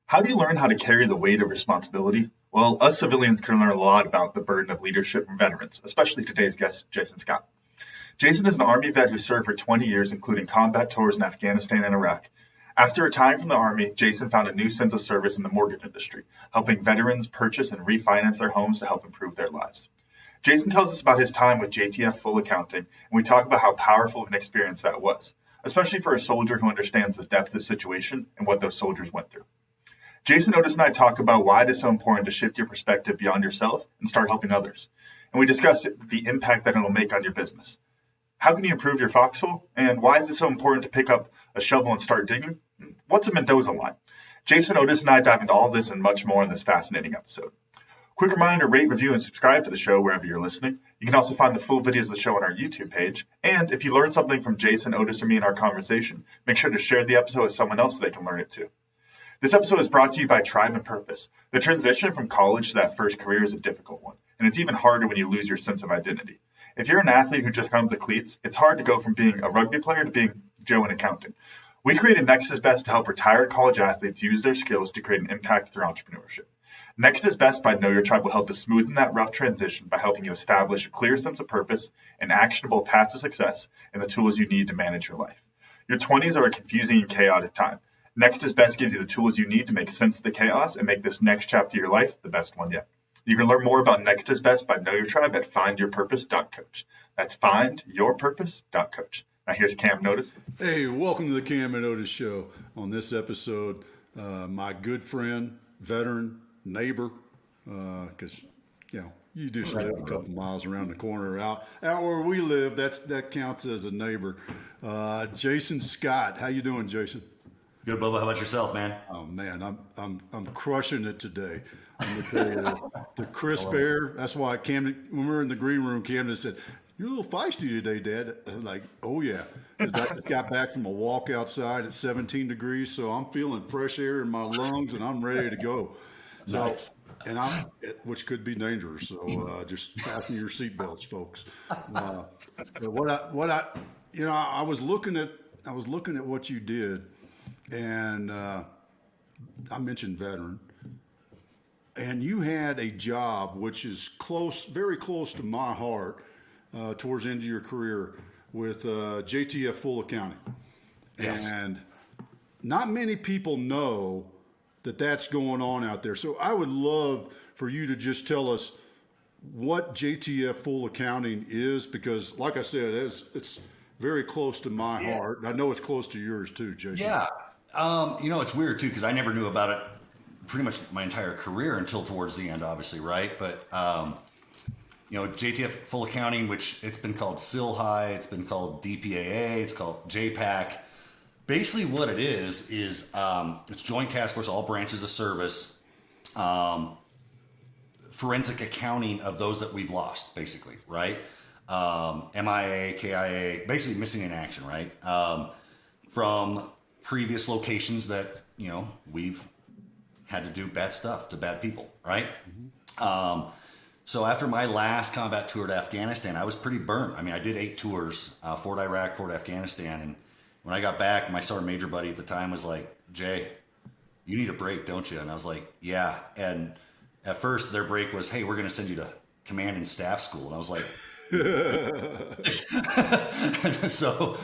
How do you learn how to carry the weight of responsibility? Well, us civilians can learn a lot about the burden of leadership from veterans, especially today's guest, Jason Scott. Jason is an Army vet who served for 20 years, including combat tours in Afghanistan and Iraq. After retiring from the Army, Jason found a new sense of service in the mortgage industry, helping veterans purchase and refinance their homes to help improve their lives. Jason tells us about his time with JTF Full Accounting, and we talk about how powerful of an experience that was, especially for a soldier who understands the depth of the situation and what those soldiers went through. Jason Otis and I talk about why it is so important to shift your perspective beyond yourself and start helping others. And we discuss the impact that it will make on your business. How can you improve your foxhole? And why is it so important to pick up a shovel and start digging? What's a Mendoza line? Jason Otis and I dive into all this and much more in this fascinating episode. Quick reminder, rate, review, and subscribe to the show wherever you're listening. You can also find the full videos of the show on our YouTube page. And if you learned something from Jason, Otis, or me in our conversation, make sure to share the episode with someone else so they can learn it too. This episode is brought to you by Tribe and Purpose. The transition from college to that first career is a difficult one, and it's even harder when you lose your sense of identity. If you're an athlete who just comes to cleats, it's hard to go from being a rugby player to being Joe in accounting. We created Next is Best to help retired college athletes use their skills to create an impact through entrepreneurship. Next is Best by Know Your Tribe will help to smoothen that rough transition by helping you establish a clear sense of purpose, an actionable path to success, and the tools you need to manage your life. Your 20s are a confusing and chaotic time. Next is Best gives you the tools you need to make sense of the chaos and make this next chapter of your life the best one yet. You can learn more about Next is Best by Know Your Tribe at findyourpurpose.coach. That's findyourpurpose.coach. Now here's Cam Otis. Hey, welcome to the Cam Otis Show. On this episode, my good friend, veteran, neighbor, because you just live a couple miles around the corner out where we live. That counts as a neighbor. Jason Scott, how you doing, Jason? Good, Bubba. How about yourself, man? Oh man, I'm crushing it today. I'm gonna tell you the crisp air. That's why when we were in the green room, Camden said, "You're a little feisty today, Dad." I'm like, "Oh yeah," 'cause I just got back from a walk outside at 17 degrees, so I'm feeling fresh air in my lungs and I'm ready to go. So, Nice. and which could be dangerous. So just fasten your seatbelts, folks. But I was looking at what you did. And I mentioned veteran, and you had a job which is very close to my heart towards the end of your career with JTF Full Accounting. Yes. And not many people know that that's going on out there. So I would love for you to just tell us what JTF Full Accounting is, because like I said, it's very close to my heart. I know it's close to yours too, Jason. Yeah. It's weird too, because I never knew about it pretty much my entire career until towards the end, obviously, right? But, JTF Full Accounting, which it's been called SIL-HI, it's been called DPAA, it's called JPAC. Basically what it is it's Joint Task Force, all branches of service, forensic accounting of those that we've lost, basically, right? MIA, KIA, basically missing in action, right? From previous locations that, we've had to do bad stuff to bad people, right? Mm-hmm. So after my last combat tour to Afghanistan, I was pretty burnt. I mean, I did 8 tours, 4 to Iraq, 4 to Afghanistan. And when I got back, my sergeant major buddy at the time was like, "Jay, you need a break, don't you?" And I was like, "Yeah." And at first their break was, "Hey, we're going to send you to command and staff school." And I was like, so,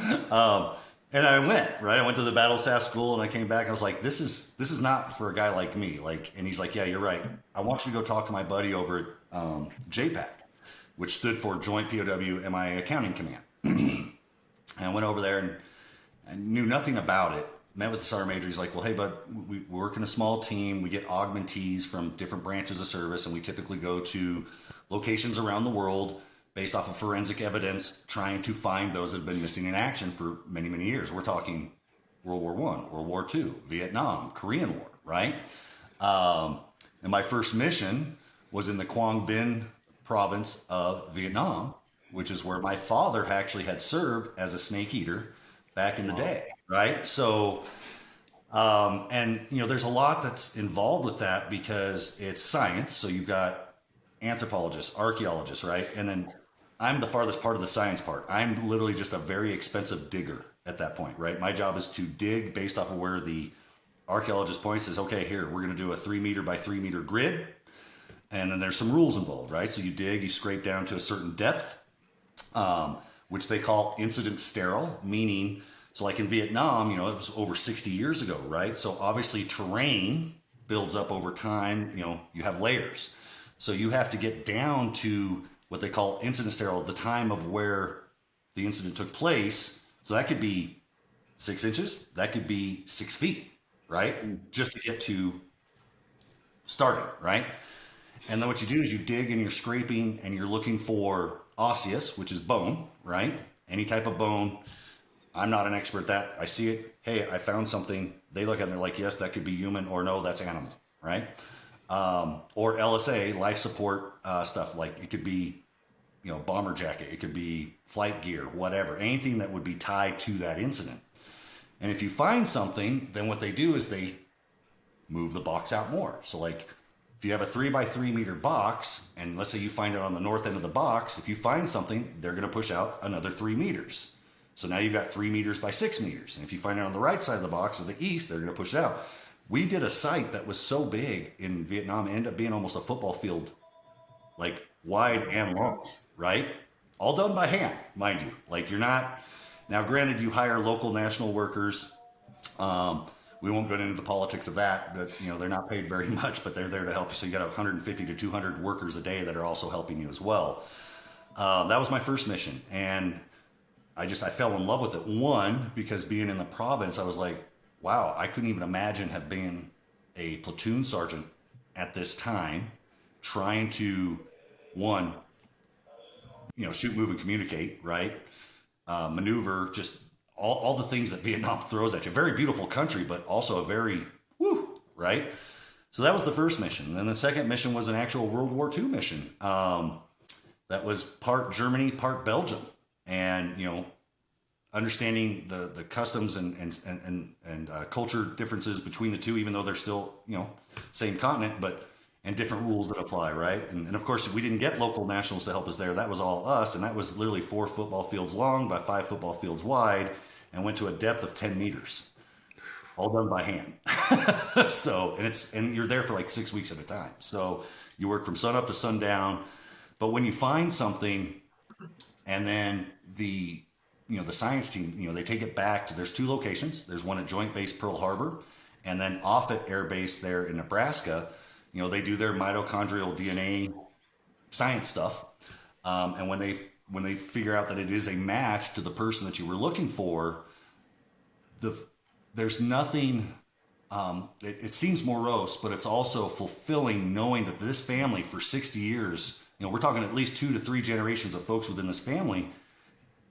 and I went, right? I went to the battle staff school and I came back. I was like, this is not for a guy like me. And he's like, "Yeah, you're right. I want you to go talk to my buddy over at JPAC, which stood for Joint POW MIA Accounting Command." And I went over there and I knew nothing about it. Met with the sergeant major. He's like, "Well, hey, bud, we work in a small team. We get augmentees from different branches of service, and we typically go to locations around the world based off of forensic evidence, trying to find those that have been missing in action for many, many years." We're talking World War I, World War II, Vietnam, Korean War, right? And my first mission was in the Quang Binh province of Vietnam, which is where my father actually had served as a snake eater back in the day, right? So, there's a lot that's involved with that because it's science. So you've got anthropologists, archaeologists, right? And then I'm the farthest part of the science part. I'm literally just a very expensive digger at that point, right? My job is to dig based off of where the archaeologist points, says, okay, here, we're going to do a 3 meter by 3 meter grid. And then there's some rules involved, right? So you dig, you scrape down to a certain depth, which they call incident sterile, meaning, so like in Vietnam, it was over 60 years ago, right? So obviously terrain builds up over time, you have layers. So you have to get down to what they call incident sterile, the time of where the incident took place. So that could be 6 inches, that could be 6 feet, right? Just to get to starting, right? And then what you do is you dig and you're scraping and you're looking for osseous, which is bone, right? Any type of bone. I'm not an expert at that. I see it. Hey, I found something. They look at it and they're like, yes, that could be human, or no, that's animal, right? Or LSA, life support stuff. Like it could be, bomber jacket. It could be flight gear, whatever. Anything that would be tied to that incident. And if you find something, then what they do is they move the box out more. So like if you have a 3 by 3 meter box, and let's say you find it on the north end of the box, if you find something, they're going to push out another 3 meters. So now you've got 3 meters by 6 meters. And if you find it on the right side of the box or the east, they're going to push it out. We did a site that was so big in Vietnam, it ended up being almost a football field, like wide and long, right? All done by hand, mind you. Like you're not, now granted you hire local national workers. We won't go into the politics of that, but they're not paid very much, but they're there to help you. So you got 150 to 200 workers a day that are also helping you as well. That was my first mission. And I fell in love with it. One, because being in the province, I was like, wow, I couldn't even imagine have been a platoon sergeant at this time, trying to, one, shoot, move, and communicate, right? Maneuver, just all the things that Vietnam throws at you. Very beautiful country, but also a very, right? So that was the first mission. And then the second mission was an actual World War II mission. That was part Germany, part Belgium. And, understanding the customs and culture differences between the two, even though they're still, same continent, and different rules that apply, right? And of course, we didn't get local nationals to help us there. That was all us. And that was literally 4 football fields long by 5 football fields wide, and went to a depth of 10 meters, all done by hand. So, and you're there for like 6 weeks at a time. So you work from sun up to sundown. But when you find something, and then the science team, they take it back to, there's 2 locations. There's one at Joint Base Pearl Harbor, and then Offutt Air Base there in Nebraska. They do their mitochondrial DNA science stuff. And when they figure out that it is a match to the person that you were looking for, there's nothing, it seems morose, but it's also fulfilling knowing that this family for 60 years, we're talking at least 2 to 3 generations of folks within this family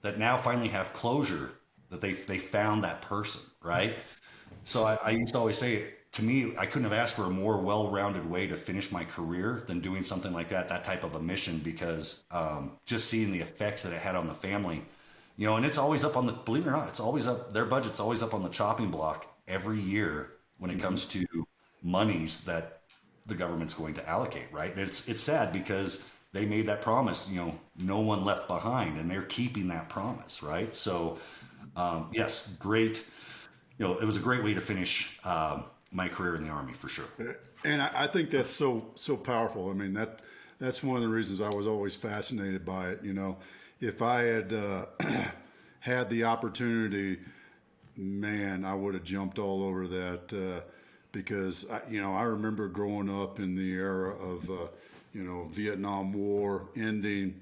that now finally have closure, that they found that person, right? So I used to always say, to me, I couldn't have asked for a more well-rounded way to finish my career than doing something like that type of a mission, because just seeing the effects that it had on the family, and it's always up on the, believe it or not, it's always up, their budget's always up on the chopping block every year when it comes to monies that the government's going to allocate, right? And it's sad because they made that promise, no one left behind, and they're keeping that promise, right? So, yes, great. It was a great way to finish my career in the Army, for sure. And I think that's so powerful. I mean, that's one of the reasons I was always fascinated by it. If I had had the opportunity, man, I would have jumped all over that because I remember growing up in the era of Vietnam War ending,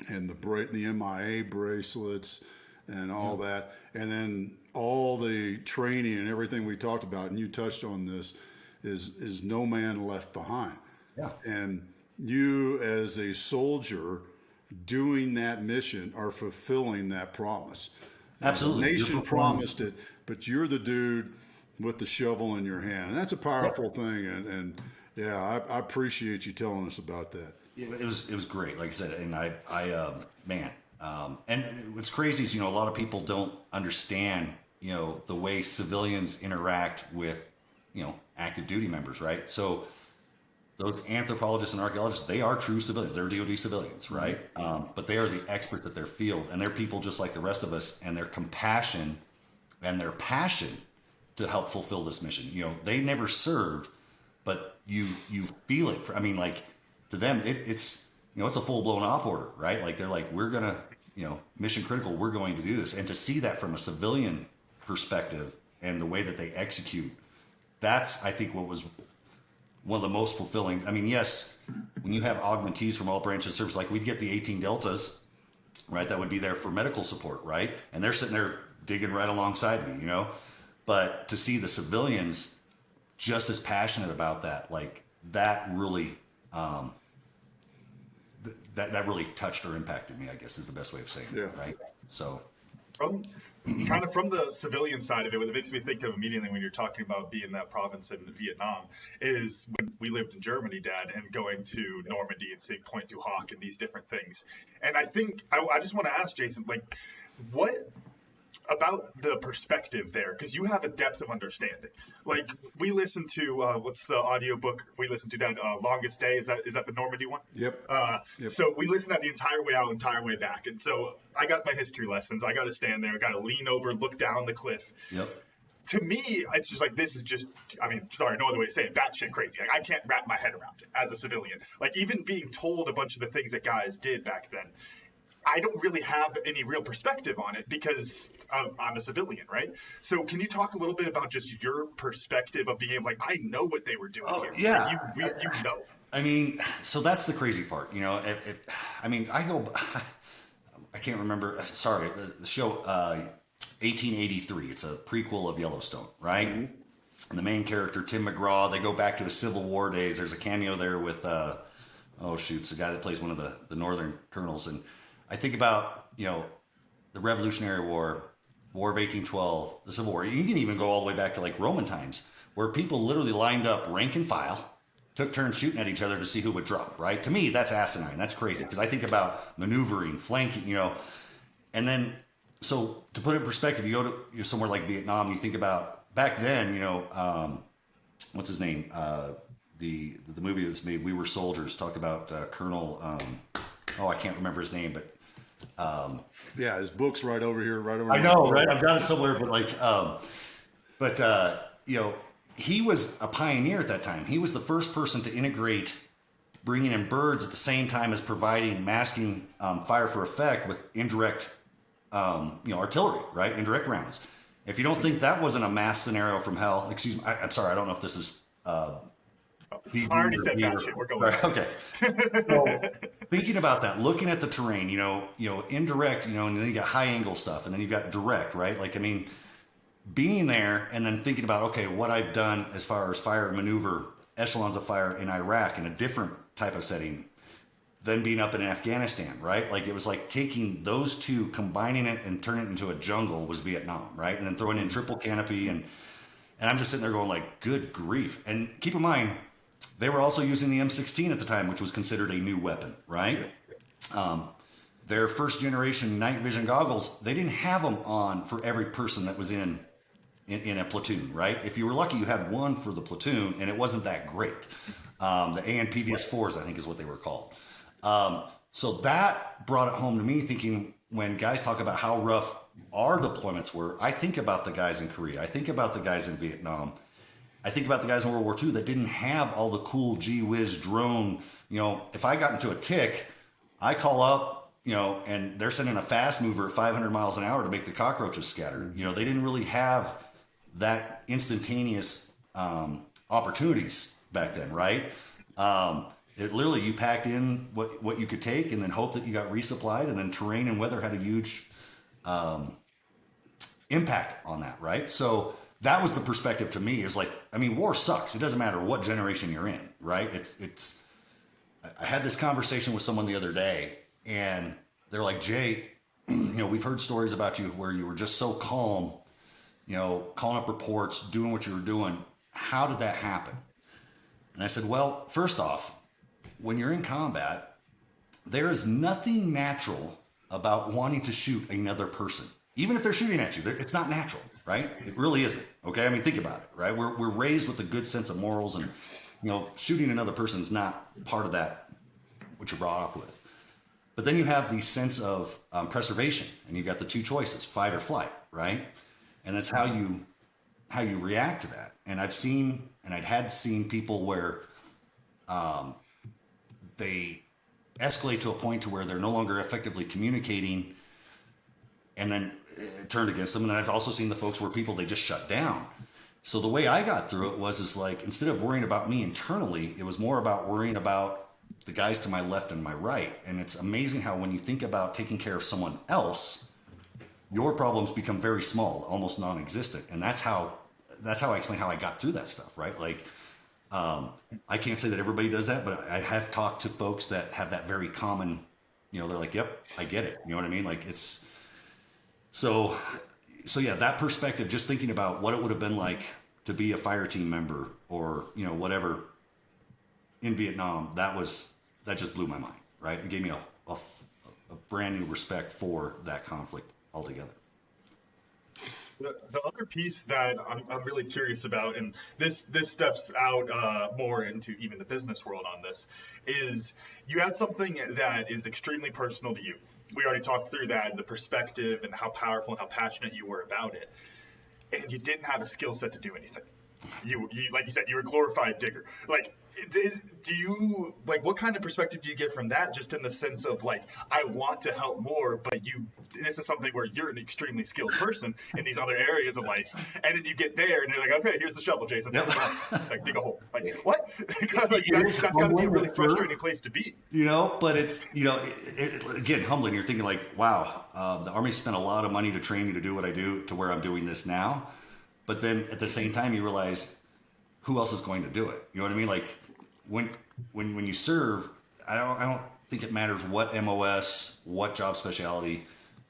and the MIA bracelets and all that, and then all the training and everything we talked about, and you touched on this, is no man left behind. Yeah. And you as a soldier doing that mission are fulfilling that promise. Absolutely. The nation promised it, but you're the dude with the shovel in your hand. And that's a powerful thing. And yeah, I appreciate you telling us about that. It was great, like I said, and and what's crazy is, a lot of people don't understand, the way civilians interact with, active duty members, right? So those anthropologists and archaeologists, they are true civilians. They're DoD civilians, right? But they are the experts at their field, and they're people just like the rest of us, and their compassion and their passion to help fulfill this mission. They never served, but you feel it. I mean, like to them, it's it's a full blown op order, right? Like they're like, we're gonna, mission critical. We're going to do this, and to see that from a civilian perspective and the way that they execute, that's I think what was one of the most fulfilling. I mean, yes, when you have augmentees from all branches of service, like we'd get the 18 Deltas, right? That would be there for medical support, right? And they're sitting there digging right alongside me, But to see the civilians just as passionate about that, like that really, that really touched or impacted me, I guess is the best way of saying it, right? So. From the civilian side of it, what makes me think of immediately when you're talking about being that province in Vietnam is when we lived in Germany, Dad, and going to Normandy and seeing Point du Hoc and these different things. And I think I just want to ask Jason, like, what about the perspective there? Because you have a depth of understanding. Like we listened to what's the audiobook we listened to, Dad? Longest Day, is that the Normandy one? Yep. So we listened that the entire way out, entire way back. And so I got my history lessons. I got to stand there, got to lean over, look down the cliff. Yep. To me, it's just like, this is just, I mean, sorry, no other way to say it, batshit crazy. Like, I can't wrap my head around it as a civilian. Like, even being told a bunch of the things that guys did back then, I don't really have any real perspective on it because I'm a civilian, right? So can you talk a little bit about just your perspective of being like, I know what they were doing here. Yeah. Like, you know. I mean, so that's the crazy part, I mean, I can't remember, sorry, the show 1883, it's a prequel of Yellowstone, right? Mm-hmm. And the main character, Tim McGraw, they go back to his Civil War days. There's a cameo there with, it's the guy that plays one of the Northern colonels. And I think about, the Revolutionary War, War of 1812, the Civil War. You can even go all the way back to like Roman times where people literally lined up rank and file, took turns shooting at each other to see who would drop, right? To me, that's asinine. That's crazy because I think about maneuvering, flanking, and then, so to put it in perspective, you go to somewhere like Vietnam, you think about back then, what's his name? The movie that was made, We Were Soldiers, talked about Colonel, I can't remember his name, but yeah, his book's right over here, right over. I know, right? I've got it somewhere, but he was a pioneer at that time. He was the first person to integrate bringing in birds at the same time as providing masking fire for effect with indirect, artillery, right? Indirect rounds. If you don't think that wasn't a mass scenario from hell, excuse me, I'm sorry, I don't know if this is. I already said that shit. We're going. Right, okay. So, thinking about that, looking at the terrain, indirect, and then you got high angle stuff, and then you've got direct, right? Like, I mean, being there and then thinking about, okay, what I've done as far as fire and maneuver, echelons of fire in Iraq in a different type of setting than being up in Afghanistan, right? Like, it was like taking those two, combining it and turning it into a jungle was Vietnam, right? And then throwing in triple canopy and I'm just sitting there going like, good grief. And keep in mind, they were also using the M16 at the time, which was considered a new weapon, right? Their first generation night vision goggles, they didn't have them on for every person that was in a platoon, right? If you were lucky, you had one for the platoon, and it wasn't that great. The ANPVS4s, I think is what they were called. So that brought it home to me, thinking when guys talk about how rough our deployments were, I think about the guys in Korea. I think about the guys in Vietnam. I think about the guys in World War II that didn't have all the cool gee whiz drone. If I got into a tick, I call up, and they're sending a fast mover at 500 miles an hour to make the cockroaches scatter. They didn't really have that instantaneous opportunities back then, right? It literally, you packed in what you could take and then hope that you got resupplied, and then terrain and weather had a huge impact on that, right? So that was the perspective to me. Is like, I mean, war sucks. It doesn't matter what generation you're in, right? I had this conversation with someone the other day, and they're like, Jay, we've heard stories about you where you were just so calm, calling up reports, doing what you were doing. How did that happen? And I said, well, first off, when you're in combat, there is nothing natural about wanting to shoot another person. Even if they're shooting at you, it's not natural, right? It really isn't. Okay, I mean, think about it, right? We're raised with a good sense of morals, and shooting another person is not part of that what you're brought up with. But then you have the sense of preservation, and you've got the two choices: fight or flight, right? And that's how you how you react to that. And I've seen, and I'd had seen people where they escalate to a point to where they're no longer effectively communicating, and then it turned against them. And I've also seen the folks where people, they just shut down. So the way I got through it is like, instead of worrying about me internally, it was more about worrying about the guys to my left and my right. And it's amazing how when you think about taking care of someone else, your problems become very small, almost non-existent. And that's how I explain how I got through that stuff, right? Like, I can't say that everybody does that, but I have talked to folks that have that very common, they're like, yep, I get it. You know what I mean? Like, it's so yeah, that perspective, just thinking about what it would have been like to be a fire team member or, whatever in Vietnam, that just blew my mind, right? It gave me a brand new respect for that conflict altogether. The other piece that I'm really curious about, and this steps out more into even the business world on this, is you had something that is extremely personal to you. We already talked through that, the perspective and how powerful and how passionate you were about it. And you didn't have a skill set to do anything. You like you said, you were a glorified digger. Like, what kind of perspective do you get from that, just in the sense of like, I want to help more, but this is something where you're an extremely skilled person in these other areas of life, and then you get there and you're like, okay, here's the shovel, Jason. Yep. Like, dig a hole. Like, what? Like, that's got to be a really frustrating place to be. But it's, again, humbling. You're thinking like, wow, the Army spent a lot of money to train me to do what I do to where I'm doing this now. But then at the same time, you realize who else is going to do it? You know what I mean? Like, when you serve, I don't think it matters what MOS, what job specialty.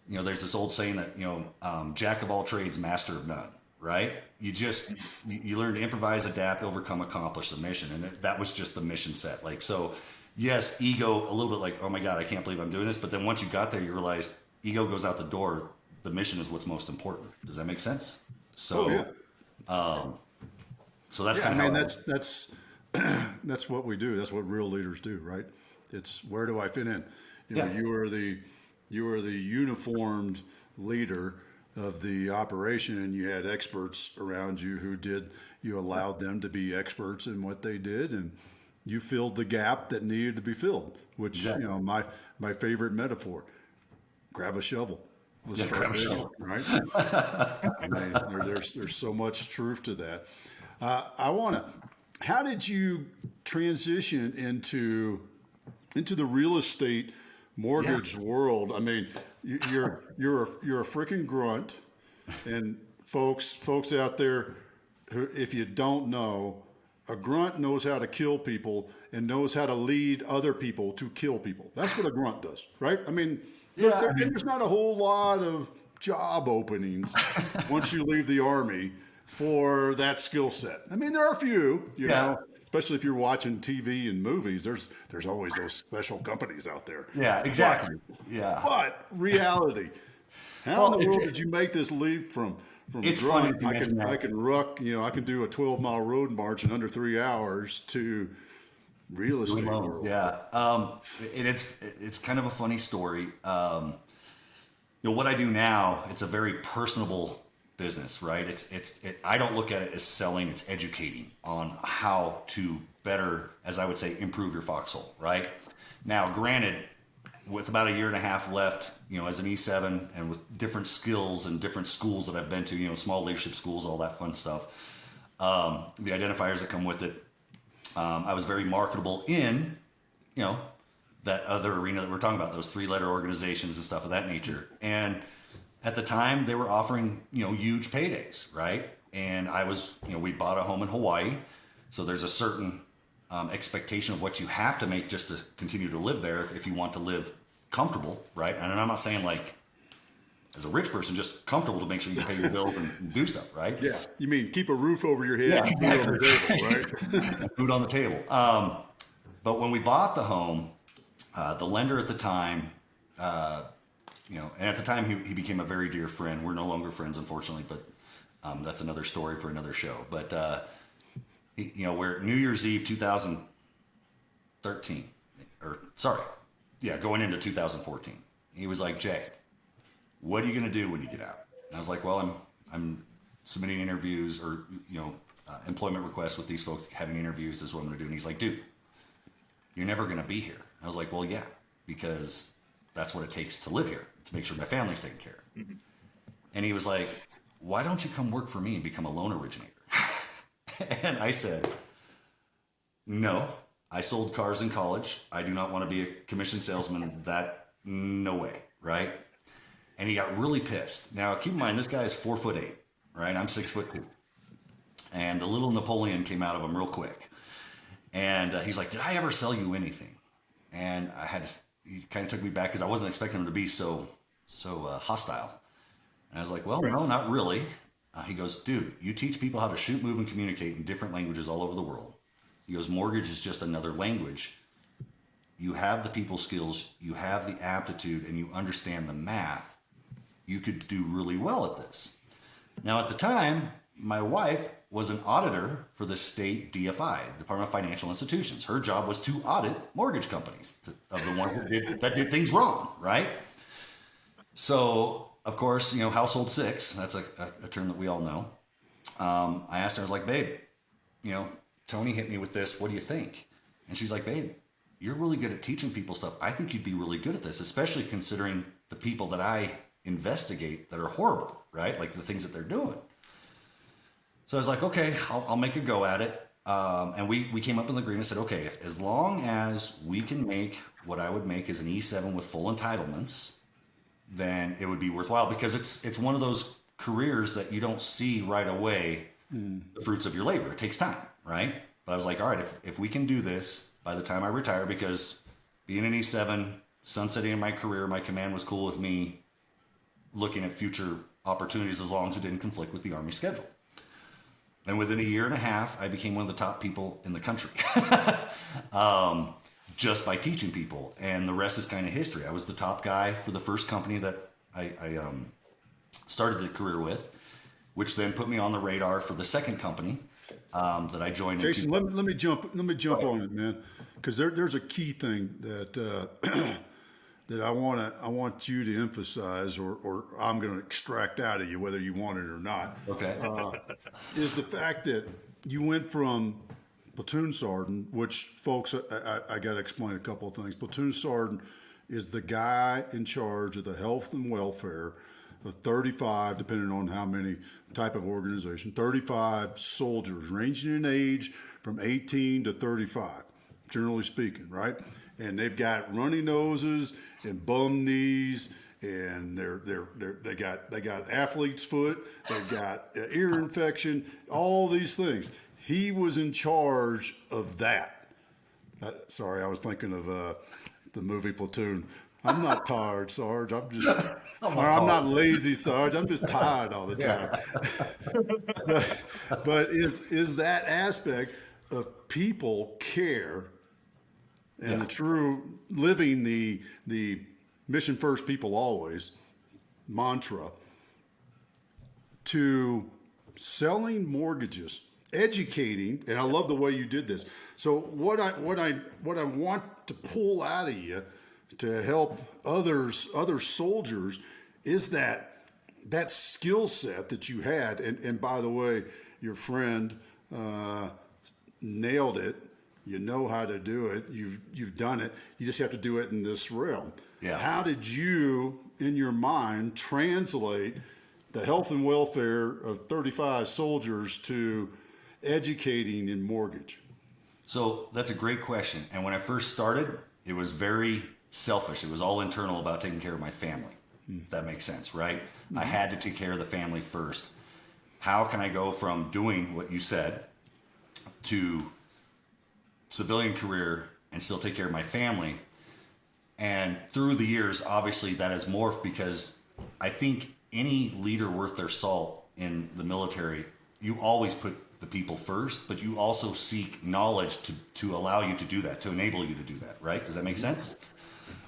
There's this old saying that jack of all trades, master of none. Right? You learn to improvise, adapt, overcome, accomplish the mission, and that was just the mission set. Like, so, yes, ego a little bit like, oh my God, I can't believe I'm doing this. But then once you got there, you realized ego goes out the door. The mission is what's most important. Does that make sense? So, so that's kind of that's what we do. That's what real leaders do, right? It's, where do I fit in? You are the uniformed leader of the operation, and you had experts around you you allowed them to be experts in what they did, and you filled the gap that needed to be filled, which, exactly. My favorite metaphor, grab a shovel. Grab a shovel. Right? I mean, there's so much truth to that. How did you transition into the real estate mortgage world? I mean, you're a freaking grunt, and folks out there who, if you don't know, a grunt knows how to kill people and knows how to lead other people to kill people. That's what a grunt does, right? I mean, there's not a whole lot of job openings once you leave the Army for that skill set. I mean, there are a few, you know, especially if you're watching TV and movies, there's always those special companies out there. Yeah, exactly. But reality, how in the world did you make this leap from it's grunt, funny I can ruck, I can do a 12-mile road march in under 3 hours, to real estate world? Yeah. It's kind of a funny story. What I do now, it's a very personable business, right? I don't look at it as selling, it's educating on how to better, as I would say, improve your foxhole, right? Now, granted, with about a year and a half left, as an E7, and with different skills and different schools that I've been to, small leadership schools, all that fun stuff, the identifiers that come with it, I was very marketable in, that other arena that we're talking about, those 3-letter organizations and stuff of that nature. And at the time, they were offering, huge paydays, right? And I was, we bought a home in Hawaii, so there's a certain expectation of what you have to make just to continue to live there if you want to live comfortable, right? And I'm not saying like, as a rich person, just comfortable to make sure you pay your bills and do stuff, right? Yeah, you mean keep a roof over your head, and food on the table, right? Food on the table. But when we bought the home, the lender at the time, and at the time he became a very dear friend. We're no longer friends, unfortunately, but that's another story for another show. But we're New Year's Eve 2013, going into 2014. He was like, Jay, what are you going to do when you get out? And I was like, well, I'm submitting interviews or, employment requests with these folks, having interviews is what I'm going to do. And he's like, dude, you're never going to be here. I was like, well, yeah, because that's what it takes to live here, to make sure my family's taken care of. Mm-hmm. And he was like, why don't you come work for me and become a loan originator? And I said, no, I sold cars in college. I do not want to be a commission salesman. No way, right? And he got really pissed. Now, keep in mind, this guy is 4'8", right? I'm 6'2". And the little Napoleon came out of him real quick. And he's like, did I ever sell you anything? And he kind of took me back because I wasn't expecting him to be so hostile. And I was like, well, no, not really. He goes, dude, you teach people how to shoot, move, and communicate in different languages all over the world. He goes, mortgage is just another language. You have the people skills, you have the aptitude, and you understand the math. You could do really well at this. Now, at the time, my wife was an auditor for the state DFI, Department of Financial Institutions. Her job was to audit mortgage companies of the ones that did things wrong, right? So, of course, household six, that's a term that we all know. I asked her, I was like, babe, Tony hit me with this. What do you think? And she's like, babe, you're really good at teaching people stuff. I think you'd be really good at this, especially considering the people that I investigate that are horrible, right? Like the things that they're doing. So I was like, okay, I'll make a go at it. And we came up with an agreement, said, okay, as long as we can make what I would make as an E7 with full entitlements, then it would be worthwhile, because it's one of those careers that you don't see right away the fruits of your labor. It takes time, right? But I was like, all right, if we can do this by the time I retire, because being an E7, sunsetting in my career, my command was cool with me looking at future opportunities as long as it didn't conflict with the Army schedule. And within a year and a half, I became one of the top people in the country just by teaching people. And the rest is kind of history. I was the top guy for the first company that I started the career with, which then put me on the radar for the second company that I joined. Jason, let me jump on it, man, because there's a key thing that that I want you to emphasize, or I'm going to extract out of you, whether you want it or not. Okay. Is the fact that you went from platoon sergeant, which, folks, I got to explain a couple of things. Platoon sergeant is the guy in charge of the health and welfare of 35, depending on how many type of organization, 35 soldiers ranging in age from 18 to 35, generally speaking, right? And they've got runny noses and bum knees, and they got athlete's foot, they've got ear infection, all these things. He was in charge of that. Sorry, I was thinking of the movie Platoon. I'm not tired, Sarge. I'm not lazy, Sarge. I'm just tired all the time. but is that aspect of people care and the true living the mission first, people always mantra to selling mortgages, educating, and I love the way you did this. So what I want to pull out of you to help other soldiers is that skill set that you had. And by the way, your friend nailed it. You know how to do it. You've done it. You just have to do it in this realm. Yeah. How did you, in your mind, translate the health and welfare of 35 soldiers to educating in mortgage? So that's a great question. And when I first started, it was very selfish. It was all internal about taking care of my family. If that makes sense, right? I had to take care of the family first. How can I go from doing what you said to civilian career and still take care of my family? And through the years, obviously that has morphed, because I think any leader worth their salt in the military, you always put the people first, but you also seek knowledge to allow you to do that, to enable you to do that, right? Does that make sense?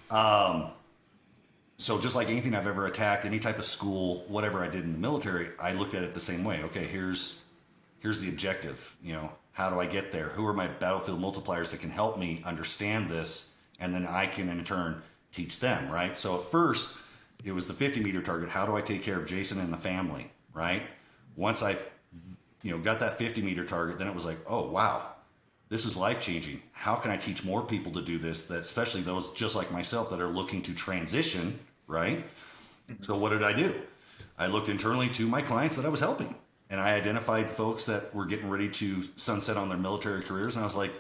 So just like anything I've ever attacked, any type of school, whatever I did in the military, I looked at it the same way. Okay, here's the objective. How do I get there? Who are my battlefield multipliers that can help me understand this? And then I can in turn teach them, right? So at first it was the 50-meter target. How do I take care of Jason and the family, right? once I, got that 50-meter target, then it was like, oh, wow, this is life-changing. How can I teach more people to do this, that especially those just like myself that are looking to transition, right? So what did I do? I looked internally to my clients that I was helping, and I identified folks that were getting ready to sunset on their military careers, and I was like,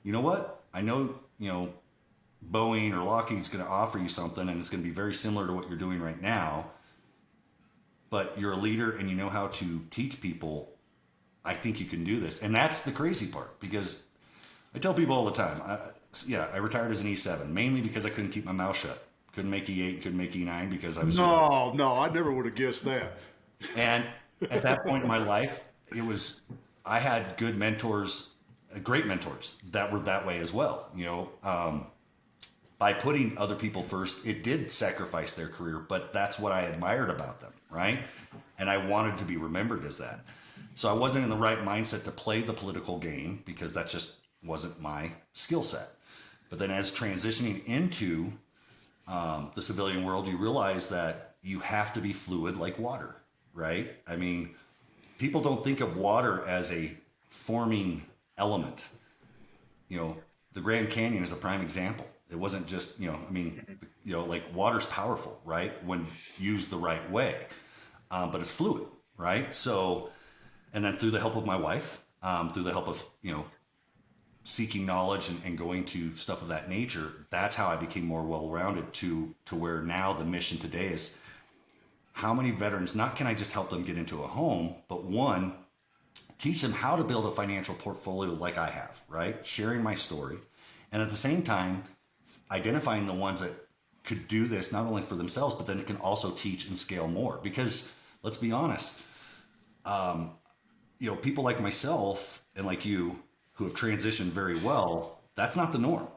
you know what? I know, Boeing or Lockheed's going to offer you something, and it's going to be very similar to what you're doing right now, but you're a leader and you know how to teach people. I think you can do this. And that's the crazy part, because I tell people all the time, I retired as an E7, mainly because I couldn't keep my mouth shut. Couldn't make E8, couldn't make E9 because I was... No, I never would have guessed that. And at that point in my life, I had good mentors, great mentors that were that way as well. By putting other people first, it did sacrifice their career, but that's what I admired about them, right? And I wanted to be remembered as that. So I wasn't in the right mindset to play the political game, because that just wasn't my skill set. But then as transitioning into the civilian world, you realize that you have to be fluid like water, right? I mean, people don't think of water as a forming element. The Grand Canyon is a prime example. It wasn't just, like water's powerful, right? When used the right way, but it's fluid, right? So, and then through the help of my wife, through the help of, seeking knowledge and going to stuff of that nature, that's how I became more well-rounded to where now the mission today is, how many veterans, not can I just help them get into a home, but one, teach them how to build a financial portfolio like I have, right? Sharing my story. And at the same time, identifying the ones that could do this not only for themselves, but then can also teach and scale more. Because let's be honest, people like myself and like you who have transitioned very well, that's not the norm.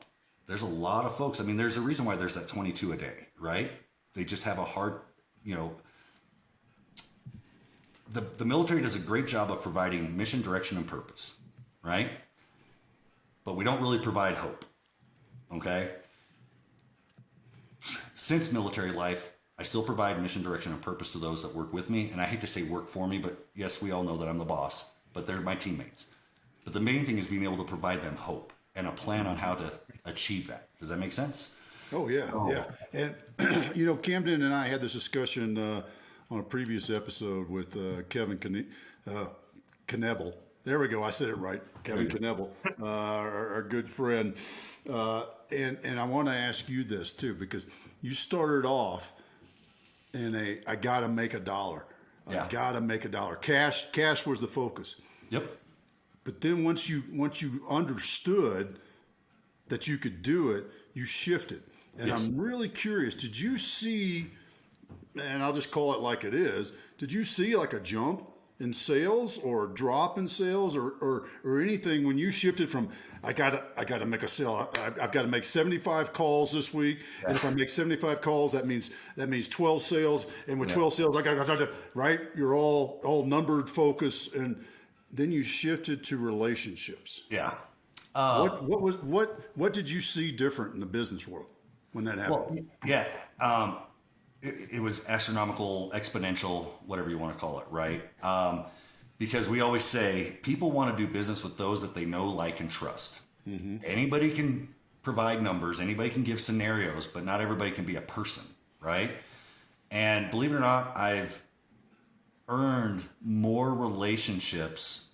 There's a lot of folks. I mean, there's a reason why there's that 22 a day, right? They just have a hard, the military does a great job of providing mission, direction, and purpose, right? But we don't really provide hope, okay? Since military life, I still provide mission, direction, and purpose to those that work with me. And I hate to say work for me, but yes, we all know that I'm the boss, but they're my teammates. But the main thing is being able to provide them hope and a plan on how to achieve that. Does that make sense? Oh, yeah, yeah. And, Camden and I had this discussion on a previous episode with Kevin Knebel. There we go. I said it right. Kevin Knebel, our good friend. And I want to ask you this, too, because you started off in I got to make a dollar. Yeah. I got to make a dollar. Cash was the focus. Yep. But then once you understood that you could do it, you shifted. And Yes. I'm really curious, did you see, and I'll just call it like it is, did you see like a jump in sales or a drop in sales or anything when you shifted from I gotta make a sale, I've got to make 75 calls this week, and if I make 75 calls, that means 12 sales, and with 12 sales I got right, you're all numbered, focus, and then you shifted to relationships. Yeah. What did you see different in the business world when that happened? Well, yeah. It was astronomical, exponential, whatever you want to call it, right? Because we always say people want to do business with those that they know, like, and trust. Mm-hmm. Anybody can provide numbers, anybody can give scenarios, but not everybody can be a person, right? And believe it or not, I've earned more relationships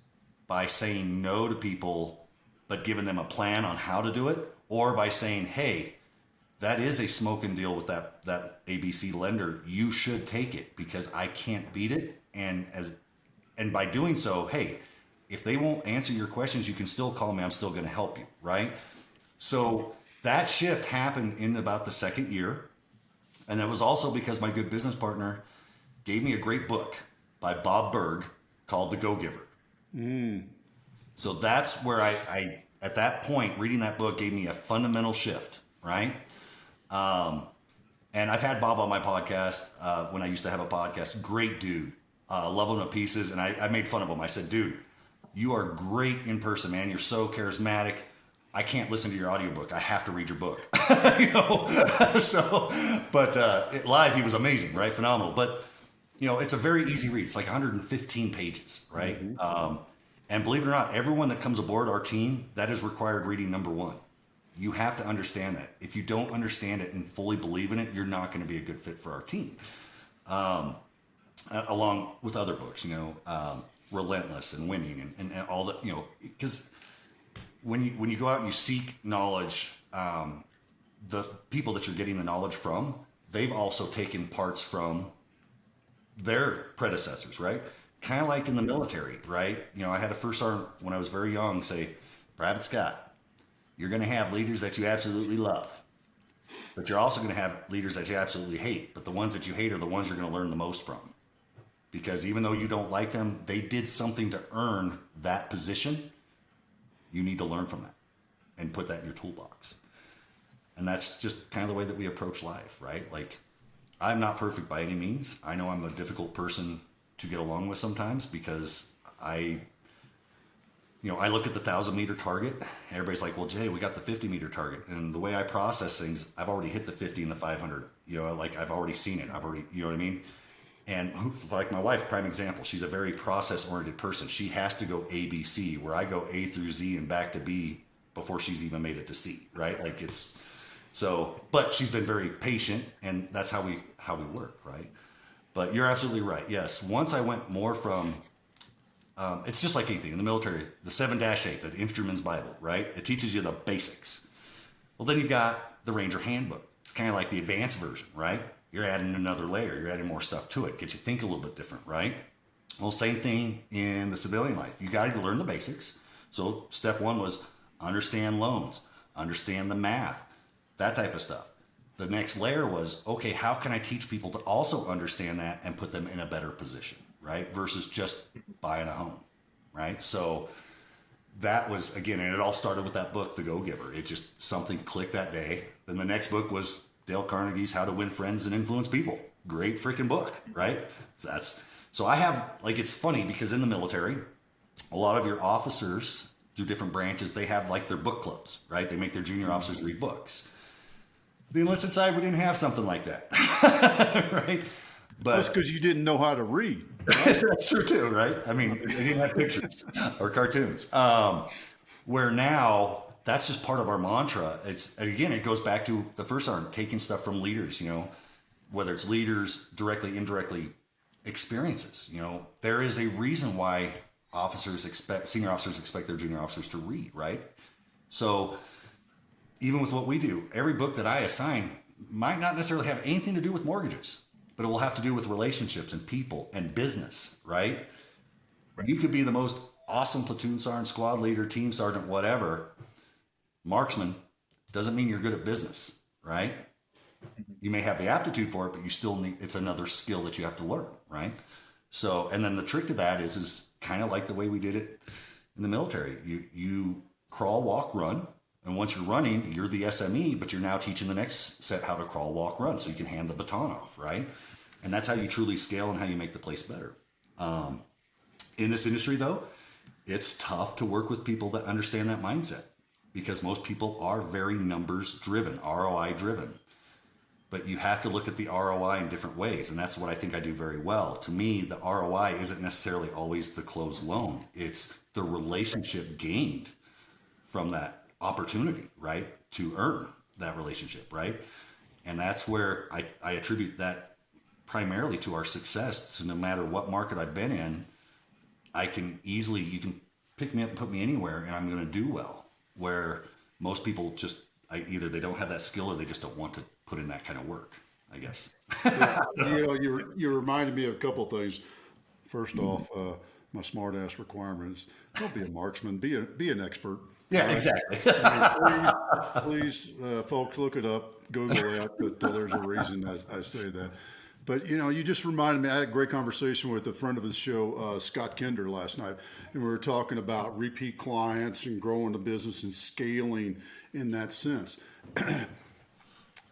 by saying no to people, but giving them a plan on how to do it, or by saying, hey, that is a smoking deal with that ABC lender. You should take it because I can't beat it. And by doing so, hey, if they won't answer your questions, you can still call me. I'm still going to help you, right? So that shift happened in about the second year. And that was also because my good business partner gave me a great book by Bob Berg called The Go-Giver. Mm. So that's where I, at that point, reading that book gave me a fundamental shift, right? And I've had Bob on my podcast when I used to have a podcast. Great dude. Love him to pieces. And I made fun of him. I said, dude, you are great in person, man. You're so charismatic. I can't listen to your audiobook. I have to read your book. But live, he was amazing, right? Phenomenal. But it's a very easy read. It's like 115 pages, right? And believe it or not, everyone that comes aboard our team, that is required reading number one. You have to understand that. If you don't understand it and fully believe in it, you're not going to be a good fit for our team. Along with other books, Relentless and Winning and all that, because when you go out and you seek knowledge, the people that you're getting the knowledge from, they've also taken parts from their predecessors, right? Kind of like in the military, right? I had a first sergeant when I was very young say, Private Scott, you're going to have leaders that you absolutely love, but you're also going to have leaders that you absolutely hate. But the ones that you hate are the ones you're going to learn the most from. Because even though you don't like them, they did something to earn that position. You need to learn from that and put that in your toolbox. And that's just kind of the way that we approach life, right? Like, I'm not perfect by any means. I know I'm a difficult person to get along with sometimes because I look at the 1,000-meter target. Everybody's like, well, Jay, we got the 50-meter target. And the way I process things, I've already hit the 50 and the 500. I've already seen it. You know what I mean? And like my wife, prime example, she's a very process-oriented person. She has to go A, B, C, where I go A through Z and back to B before she's even made it to C, right? But she's been very patient, and that's how we work, right? But you're absolutely right. Yes, once I went more from, it's just like anything in the military, the 7-8, the Infantryman's Bible, right? It teaches you the basics. Well, then you've got the Ranger Handbook. It's kind of like the advanced version, right? You're adding another layer. You're adding more stuff to it. Gets you think a little bit different, right? Well, same thing in the civilian life. You got to learn the basics. So step one was understand loans, understand the math, that type of stuff. The next layer was, okay, how can I teach people to also understand that and put them in a better position, right? Versus just buying a home, right? So that was, again, and it all started with that book, The Go-Giver. It just, something clicked that day. Then the next book was Dale Carnegie's How to Win Friends and Influence People. Great freaking book, right? So I have, it's funny because in the military, a lot of your officers through different branches, they have their book clubs, right? They make their junior officers read books. The enlisted side, we didn't have something like that, right? But that's because you didn't know how to read. Right? That's true too, right? I mean, they didn't have pictures or cartoons. Where now, that's just part of our mantra. It goes back to the first sergeant, taking stuff from leaders, whether it's leaders, directly, indirectly, experiences. There is a reason why senior officers expect their junior officers to read, right? So even with what we do, every book that I assign might not necessarily have anything to do with mortgages, but it will have to do with relationships and people and business, right? You could be the most awesome platoon sergeant, squad leader, team sergeant, whatever, marksman, doesn't mean you're good at business, right? You may have the aptitude for it, but you still it's another skill that you have to learn, right? So, and then the trick to that is kind of like the way we did it in the military. You crawl, walk, run. And once you're running, you're the SME, but you're now teaching the next set how to crawl, walk, run, so you can hand the baton off, right? And that's how you truly scale and how you make the place better. In this industry, though, it's tough to work with people that understand that mindset because most people are very numbers driven, ROI driven. But you have to look at the ROI in different ways, and that's what I think I do very well. To me, the ROI isn't necessarily always the closed loan. It's the relationship gained from that opportunity, right, to earn that relationship, right? And that's where I attribute that primarily to our success. So no matter what market I've been in, you can pick me up and put me anywhere and I'm going to do well. Where most people just, either they don't have that skill or they just don't want to put in that kind of work, I guess. You reminded me of a couple of things. First off, my smart ass requirements, don't be a marksman, be an expert. Yeah, exactly. Please, folks, look it up, Google it, but there's a reason I say that. But, you just reminded me, I had a great conversation with a friend of the show, Scott Kinder, last night, and we were talking about repeat clients and growing the business and scaling in that sense.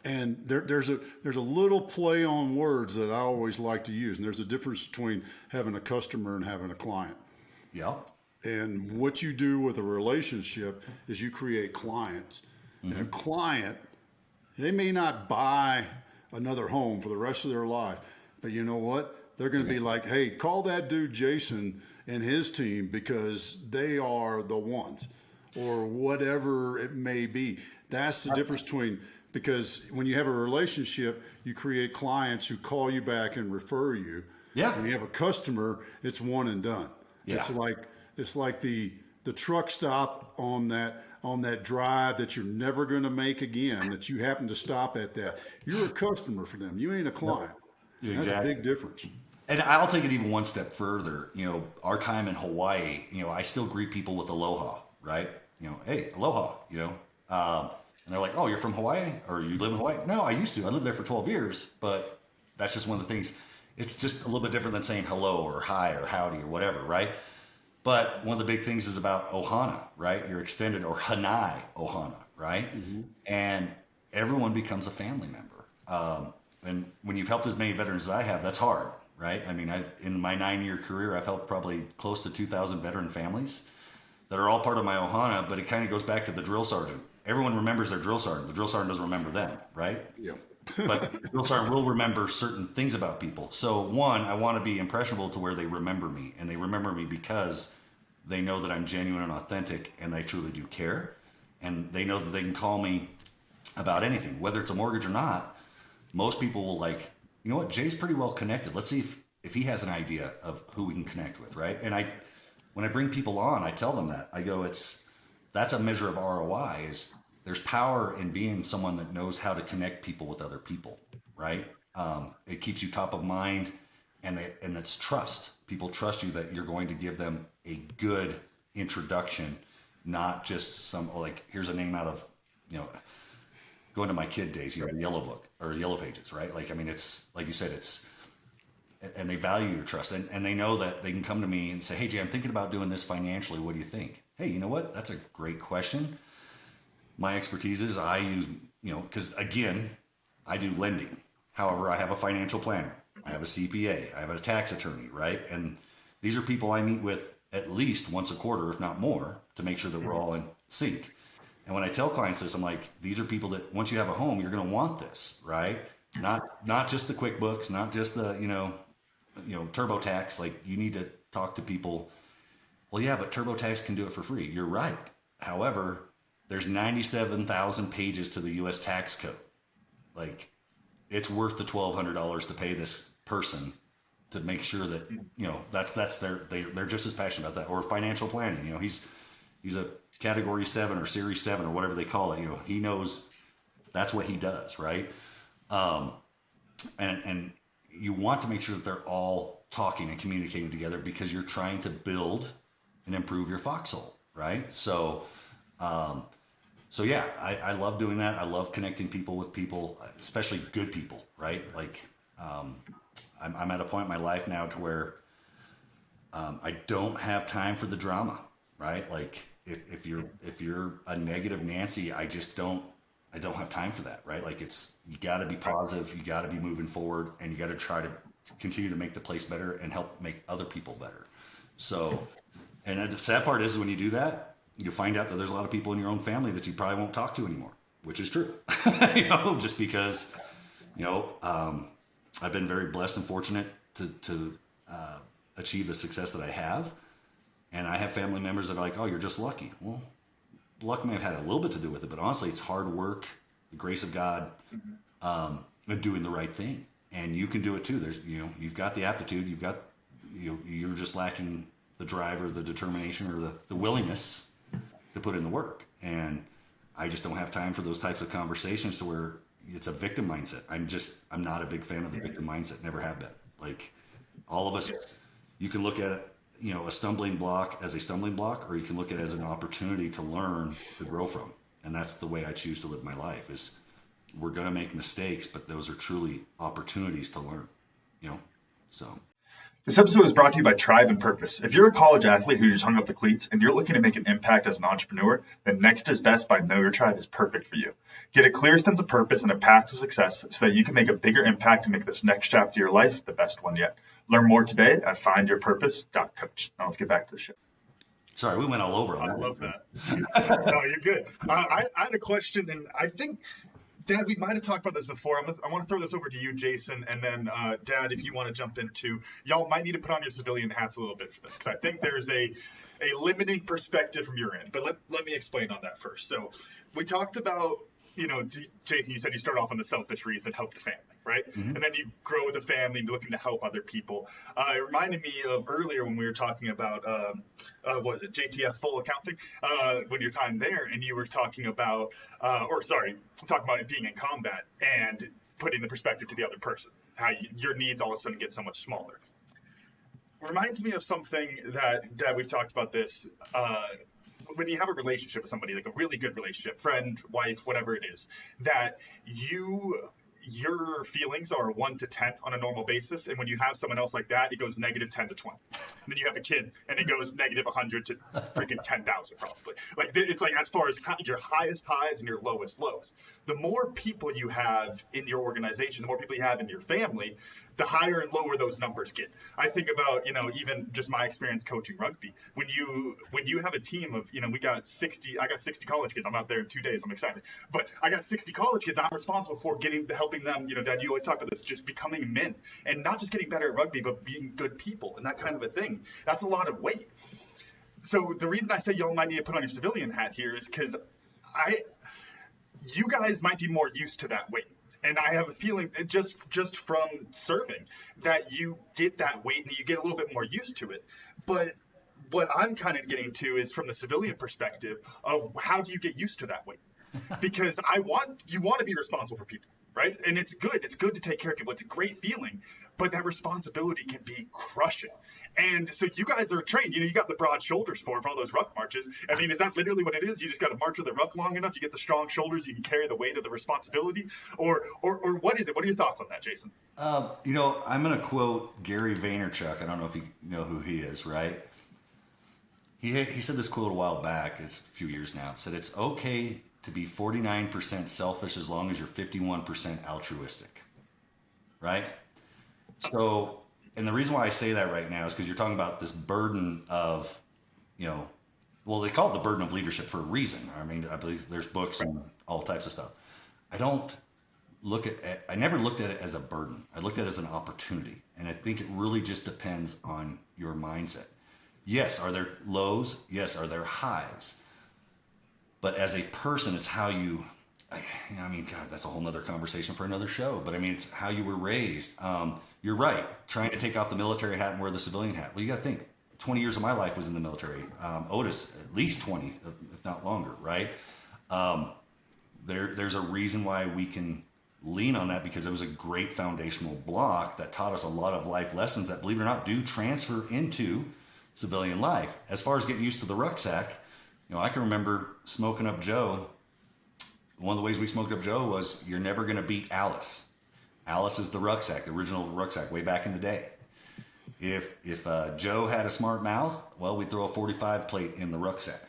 And there's a little play on words that I always like to use, and there's a difference between having a customer and having a client. Yeah. And what you do with a relationship is you create clients. Mm-hmm. And a client, they may not buy another home for the rest of their life, but you know what? They're going to be like, hey, call that dude Jason and his team because they are the ones, or whatever it may be. That's the difference between, because when you have a relationship, you create clients who call you back and refer you. Yeah. When you have a customer, it's one and done. Yeah. It's like the truck stop on that drive that you're never going to make again, that you happen to stop at that. You're a customer for them. You ain't a client. Exactly. That's a big difference. And I'll take it even one step further. Our time in Hawaii, I still greet people with aloha, right? Hey, aloha, and they're like, oh, you're from Hawaii, or you live in Hawaii? No, I used to. I lived there for 12 years, but that's just one of the things. It's just a little bit different than saying hello or hi or howdy or whatever, right? But one of the big things is about ohana, right? Your extended, or hanai ohana, right? Mm-hmm. And everyone becomes a family member. And when you've helped as many veterans as I have, that's hard, right? I mean, in my 9-year career, I've helped probably close to 2,000 veteran families that are all part of my ohana, but it kind of goes back to the drill sergeant. Everyone remembers their drill sergeant. The drill sergeant doesn't remember them, right? Yeah. But the drill sergeant will remember certain things about people. So one, I want to be impressionable to where they remember me, and they remember me because they know that I'm genuine and authentic, and they truly do care. And they know that they can call me about anything, whether it's a mortgage or not. Most people will like, you know what, Jay's pretty well connected. Let's see if he has an idea of who we can connect with, right? And when I bring people on, I tell them that. I go, that's a measure of ROI, is there's power in being someone that knows how to connect people with other people, right? It keeps you top of mind, and that's trust. People trust you that you're going to give them a good introduction, not just some, like, here's a name out of, going to my kid days, Yellow Book or Yellow Pages, right? Like, I mean, it's like you said, and they value your trust, and they know that they can come to me and say, hey, Jay, I'm thinking about doing this financially. What do you think? Hey, you know what? That's a great question. My expertise is I use, because again, I do lending. However, I have a financial planner. I have a CPA. I have a tax attorney, right? And these are people I meet with at least once a quarter, if not more, to make sure that we're all in sync. And when I tell clients this, I'm like, these are people that once you have a home, you're going to want this, right? Not just the QuickBooks, not just the, TurboTax. Like, you need to talk to people. Well, yeah, but TurboTax can do it for free. You're right. However, there's 97,000 pages to the U.S. tax code. Like, it's worth the $1,200 to pay this person to make sure that, they're just as passionate about that. Or financial planning. He's a category 7 or series 7 or whatever they call it. He knows that's what he does, right? And you want to make sure that they're all talking and communicating together, because you're trying to build and improve your foxhole, right? So yeah, I love doing that. I love connecting people with people, especially good people, right? Like, I'm at a point in my life now to where I don't have time for the drama, right? Like, if you're a negative Nancy, I don't have time for that, right? Like, you got to be positive, you got to be moving forward, and you got to try to continue to make the place better and help make other people better. So, and the sad part is when you do that, you find out that there's a lot of people in your own family that you probably won't talk to anymore, which is true. Just because, I've been very blessed and fortunate to achieve the success that I have. And I have family members that are like, oh, you're just lucky. Well, luck may have had a little bit to do with it, but honestly, it's hard work, the grace of God, and doing the right thing. And you can do it too. There's, you've got the aptitude, you're just lacking the drive or the determination or the willingness to put in the work. And I just don't have time for those types of conversations to where it's a victim mindset. I'm not a big fan of the victim mindset. Never have been. Like, all of us, you can look at it, a stumbling block as a stumbling block, or you can look at it as an opportunity to learn, to grow from. And that's the way I choose to live my life. Is we're going to make mistakes, but those are truly opportunities to learn, so. This episode is brought to you by Tribe and Purpose. If you're a college athlete who just hung up the cleats and you're looking to make an impact as an entrepreneur, then Next is Best by Know Your Tribe is perfect for you. Get a clear sense of purpose and a path to success so that you can make a bigger impact and make this next chapter of your life the best one yet. Learn more today at findyourpurpose.coach. Now let's get back to the show. Sorry, we went all over. I love that. No, you're good. I had a question, and I think Dad, we might have talked about this before. I want to throw this over to you, Jason, and then Dad, if you want to jump in too. Y'all might need to put on your civilian hats a little bit for this, because I think there's a limiting perspective from your end. But let me explain on that first. So we talked about, Jason, you said you start off on the selfish reason, help the family, right? Mm-hmm. And then you grow the family and looking to help other people. It reminded me of earlier when we were talking about, what was it, JTF full accounting, when your time there, and you were talking about, talking about it being in combat and putting the perspective to the other person, how your needs all of a sudden get so much smaller. Reminds me of something that, Dad, we've talked about this, when you have a relationship with somebody, like a really good relationship, friend, wife, whatever it is, that your feelings are 1 to 10 on a normal basis. And when you have someone else like that, it goes negative 10 to 20. And then you have a kid and it goes negative 100 to freaking 10,000 probably. Like, it's like as far as your highest highs and your lowest lows. The more people you have in your organization, the more people you have in your family, the higher and lower those numbers get. I think about, even just my experience coaching rugby. When you have a team of, I got 60 college kids. I'm out there in 2 days. I'm excited. But I got 60 college kids. I'm responsible for helping them, Dad, you always talk about this, just becoming men and not just getting better at rugby, but being good people and that kind of a thing. That's a lot of weight. So the reason I say y'all might need to put on your civilian hat here is because you guys might be more used to that weight. And I have a feeling just from serving that you get that weight and you get a little bit more used to it. But what I'm kind of getting to is from the civilian perspective of how do you get used to that weight? Because you want to be responsible for people, right? And it's good. It's good to take care of people. It's a great feeling, but that responsibility can be crushing. And so you guys are trained, you got the broad shoulders for all those ruck marches. I mean, is that literally what it is? You just got to march with the ruck long enough, you get the strong shoulders, you can carry the weight of the responsibility? Or what is it? What are your thoughts on that, Jason? I'm going to quote Gary Vaynerchuk. I don't know if you know who he is, right? He said this quote a while back, it's a few years now. It said, it's okay to be 49% selfish as long as you're 51% altruistic, right? So, and the reason why I say that right now is because you're talking about this burden of, well, they call it the burden of leadership for a reason. I mean, I believe there's books and all types of stuff. I never looked at it as a burden. I looked at it as an opportunity. And I think it really just depends on your mindset. Yes, are there lows? Yes, are there highs? But as a person, it's how God, that's a whole nother conversation for another show. But I mean, it's how you were raised. You're right. Trying to take off the military hat and wear the civilian hat. Well, you got to think, 20 years of my life was in the military. Otis, at least 20, if not longer, right? There's a reason why we can lean on that, because it was a great foundational block that taught us a lot of life lessons that, believe it or not, do transfer into civilian life. As far as getting used to the rucksack, I can remember smoking up Joe. One of the ways we smoked up Joe was, you're never going to beat Alice. Alice is the rucksack, the original rucksack way back in the day. If Joe had a smart mouth, well, we'd throw a 45 plate in the rucksack.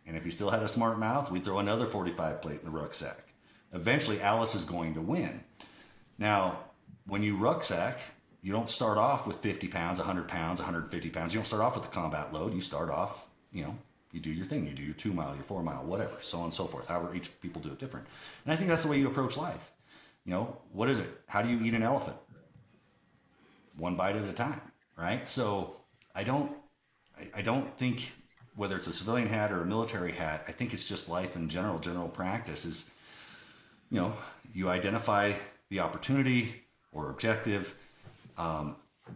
And if he still had a smart mouth, we'd throw another 45 plate in the rucksack. Eventually, Alice is going to win. Now, when you rucksack, you don't start off with 50 pounds, 100 pounds, 150 pounds. You don't start off with a combat load. You start off, you do your thing. You do your 2 mile, your 4 mile, whatever, so on and so forth. However, each people do it different. And I think that's the way you approach life. What is it? How do you eat an elephant? One bite at a time, right? So I don't think, whether it's a civilian hat or a military hat, I think it's just life in general practice is, you identify the opportunity or objective,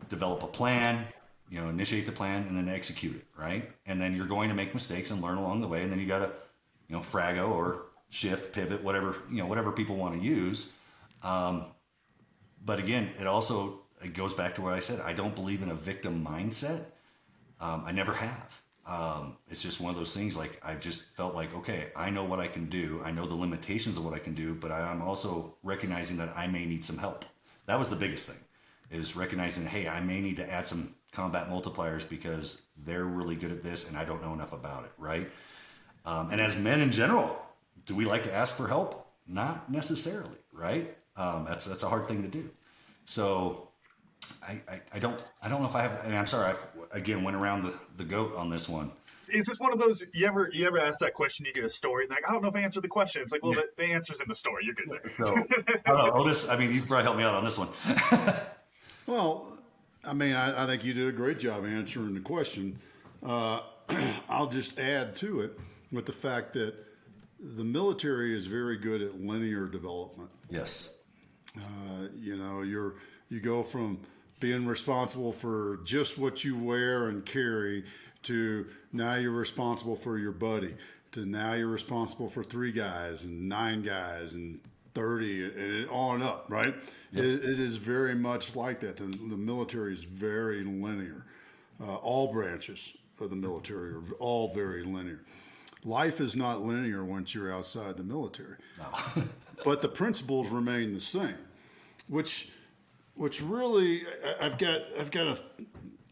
develop a plan, initiate the plan, and then execute it, right? And then you're going to make mistakes and learn along the way, and then you got to, frago or shift, pivot, whatever people want to use. But again, it goes back to what I said. I don't believe in a victim mindset. I never have. It's just one of those things, like, I've just felt like, okay, I know what I can do. I know the limitations of what I can do, but I'm also recognizing that I may need some help. That was the biggest thing, is recognizing, hey, I may need to add some combat multipliers because they're really good at this and I don't know enough about it, right? And as men in general, do we like to ask for help? Not necessarily, right? That's a hard thing to do. So I don't know if I have, and I'm sorry, I again went around the goat on this one. it's just one of those. You ever ask that question, you get a story, and like, I don't know if I answered the question. It's like, well, the answer's in the story. You're good there. So, I don't know, Otis, I mean, you probably help me out on this one. Well, I mean, I think you did a great job answering the question. I'll just add to it with the fact that the military is very good at linear development. Yes. You know, you go from being responsible for just what you wear and carry to now you're responsible for your buddy to now you're responsible for 3 guys and 9 guys and 30 and on up, right? Yep. It is very much like that. The military is very linear. All branches of the military are all very linear. Life is not linear once you're outside the military, no. But the principles remain the same, which really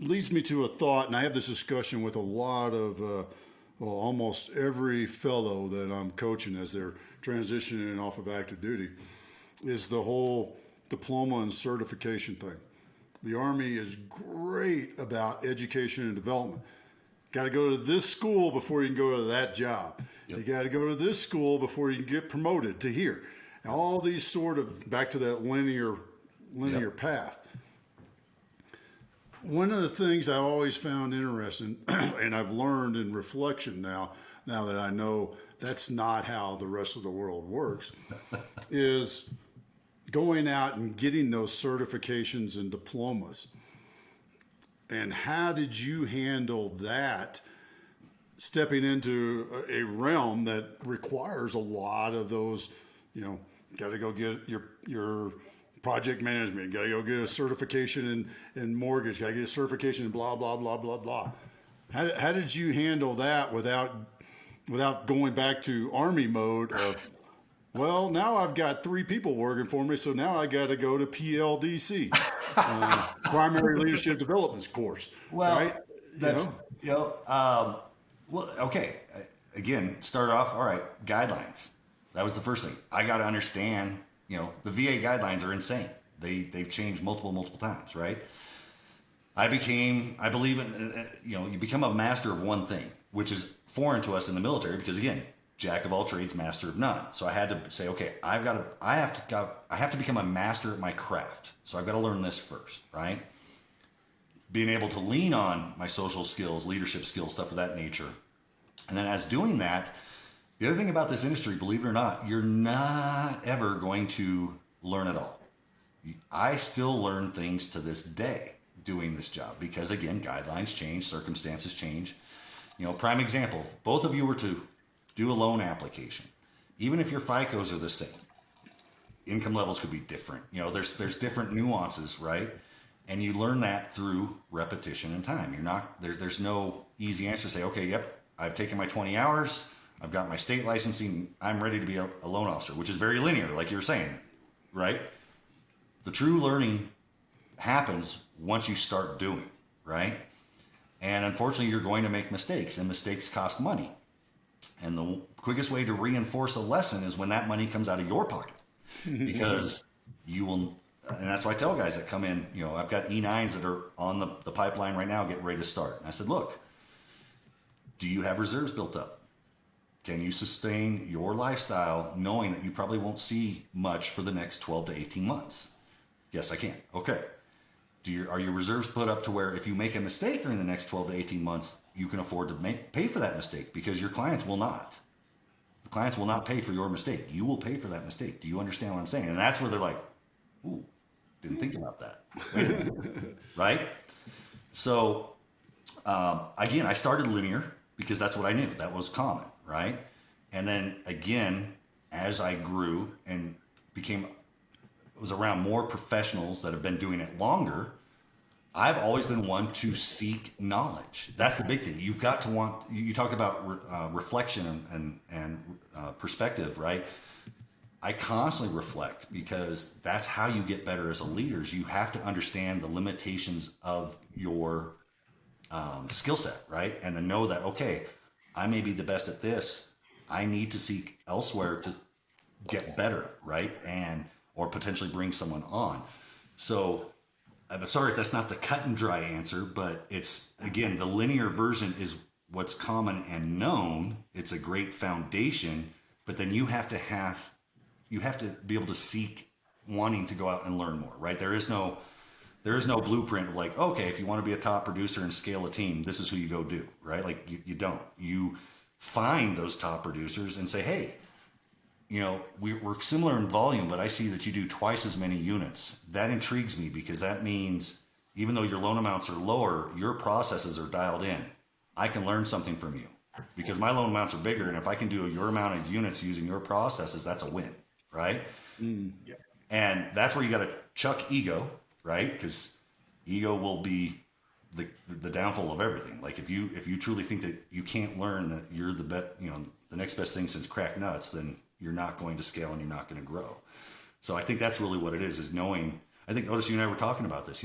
leads me to a thought, and I have this discussion with a lot of, almost every fellow that I'm coaching as they're transitioning off of active duty, is the whole diploma and certification thing. The Army is great about education and development. Got to go to this school before you can go to that job. Yep. You got to go to this school before you can get promoted to here. And all these sort of, back to that linear yep. path. One of the things I always found interesting, and I've learned in reflection now that I know that's not how the rest of the world works, is going out and getting those certifications and diplomas. And how did you handle that, stepping into a realm that requires a lot of those, you know, got to go get your project management, got to go get a certification in mortgage, got to get a certification in blah, blah, blah, blah, blah. How did you handle that without going back to Army mode of, well, now I've got 3 people working for me, so now I got to go to PLDC, Primary Leadership Development course. Well, right? That's, well, okay. Again, start off, all right, guidelines. That was the first thing. I got to understand, the VA guidelines are insane. They've changed multiple times, right? I believe in, you become a master of one thing, which is foreign to us in the military because, again, jack of all trades, master of none. So I had to say, okay, I have to become a master at my craft. So I've got to learn this first, right? Being able to lean on my social skills, leadership skills, stuff of that nature. And then as doing that, the other thing about this industry, believe it or not, you're not ever going to learn it all. I still learn things to this day doing this job because, again, guidelines change, circumstances change. Prime example, if both of you were to do a loan application, even if your FICOs are the same, income levels could be different. There's different nuances, right? And you learn that through repetition and time. There's no easy answer to say, okay, yep, I've taken my 20 hours, I've got my state licensing, I'm ready to be a loan officer, which is very linear, like you were saying, right? The true learning happens once you start doing, right? And unfortunately, you're going to make mistakes, and mistakes cost money. And the quickest way to reinforce a lesson is when that money comes out of your pocket, because you will. And that's why I tell guys that come in, I've got E9s that are on the pipeline right now, getting ready to start. And I said, look, do you have reserves built up? Can you sustain your lifestyle knowing that you probably won't see much for the next 12 to 18 months? Yes, I can. Okay. Are your reserves put up to where if you make a mistake during the next 12 to 18 months, you can afford to pay for that mistake? Because your clients will not. The clients will not pay for your mistake. You will pay for that mistake. Do you understand what I'm saying? And that's where they're like, ooh, didn't think about that. Wait a minute. Right? So, again, I started linear because that's what I knew. That was common, right? And then, again, as I grew and was around more professionals that have been doing it longer, I've always been one to seek knowledge. That's the big thing. You've got to you talk about reflection and perspective, right? I constantly reflect because that's how you get better as a leader. You have to understand the limitations of your skill set, right? And then know that, okay, I may be the best at this. I need to seek elsewhere to get better, right? Or potentially bring someone on. So I'm sorry if that's not the cut and dry answer, but it's, again, the linear version is what's common and known. It's a great foundation, but then you have to be able to seek wanting to go out and learn more, right? There is no blueprint of like, okay, if you want to be a top producer and scale a team, this is who you go do, right? Like you don't. You find those top producers and say, hey, we're similar in volume, but I see that you do twice as many units. That intrigues me because that means even though your loan amounts are lower, your processes are dialed in. I can learn something from you because my loan amounts are bigger. And if I can do your amount of units using your processes, that's a win, right? Yeah. And that's where you got to chuck ego, right? Because ego will be the downfall of everything. Like if you truly think that you can't learn that you're the best, the next best thing since cracked nuts, then you're not going to scale and you're not going to grow. So I think that's really what it is knowing. I think Otis, you and I were talking about this,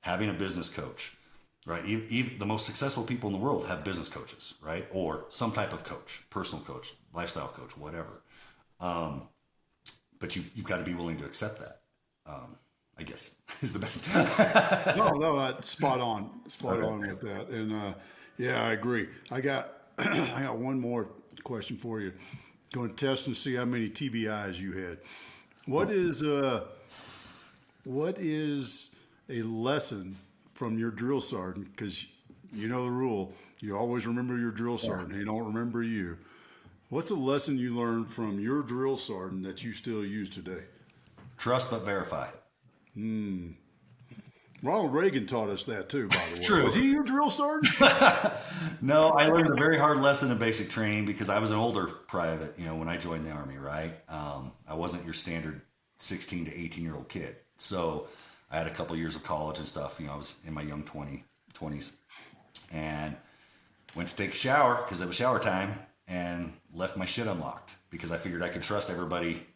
having a business coach, right? Even the most successful people in the world have business coaches, right? Or some type of coach, personal coach, lifestyle coach, whatever. But you've got to be willing to accept that. I guess is the best. No, that's spot on with that. And yeah, I agree. I got one more question for you. Going to test and see how many TBIs you had. What is a lesson from your drill sergeant? Because you know the rule. You always remember your drill sergeant. He don't remember you. What's a lesson you learned from your drill sergeant that you still use today? Trust but verify. Ronald Reagan taught us that too, by the way. True. Was he your drill sergeant? No, I learned a very hard lesson in basic training because I was an older private, when I joined the Army, right? I wasn't your standard 16 to 18-year-old kid. So I had a couple years of college and stuff. I was in my young 20s and went to take a shower because it was shower time and left my shit unlocked because I figured I could trust everybody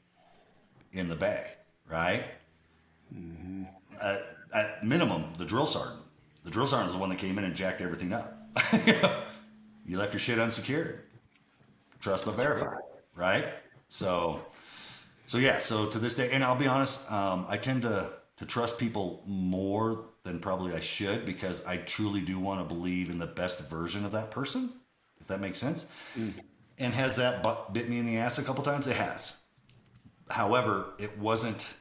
in the bay, right? Mm-hmm. At minimum, the drill sergeant. The drill sergeant is the one that came in and jacked everything up. You left your shit unsecured. Trust but verify, right? So yeah. So to this day, and I'll be honest, I tend to trust people more than probably I should because I truly do want to believe in the best version of that person, if that makes sense. Mm-hmm. And has that bit me in the ass a couple times? It has. However, it wasn't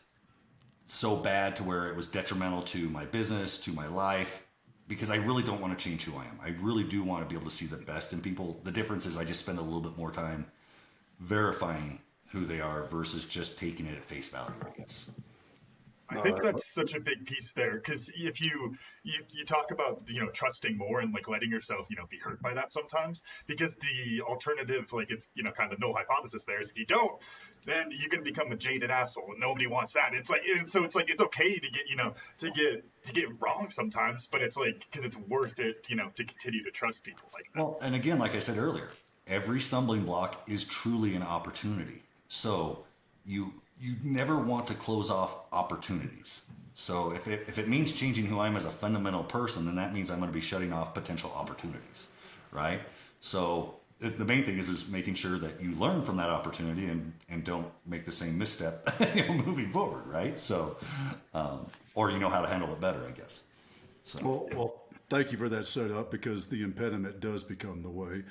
so bad to where it was detrimental to my business, to my life, because I really don't want to change who I am. I really do want to be able to see the best in people. The difference is I just spend a little bit more time verifying who they are versus just taking it at face value, I guess. I think that's such a big piece there because if you talk about trusting more and like letting yourself be hurt by that sometimes because the alternative it's kind of no hypothesis there is if you don't then you're going to become a jaded asshole and nobody wants that. It's okay to get wrong sometimes, but it's like because it's worth it to continue to trust people like that. Well, and again, like I said earlier, every stumbling block is truly an opportunity. So you never want to close off opportunities. So if it means changing who I am as a fundamental person, then that means I'm going to be shutting off potential opportunities, right? So the main thing is making sure that you learn from that opportunity and don't make the same misstep moving forward, right? So, or how to handle it better, I guess. So. Well, thank you for that setup because the impediment does become the way.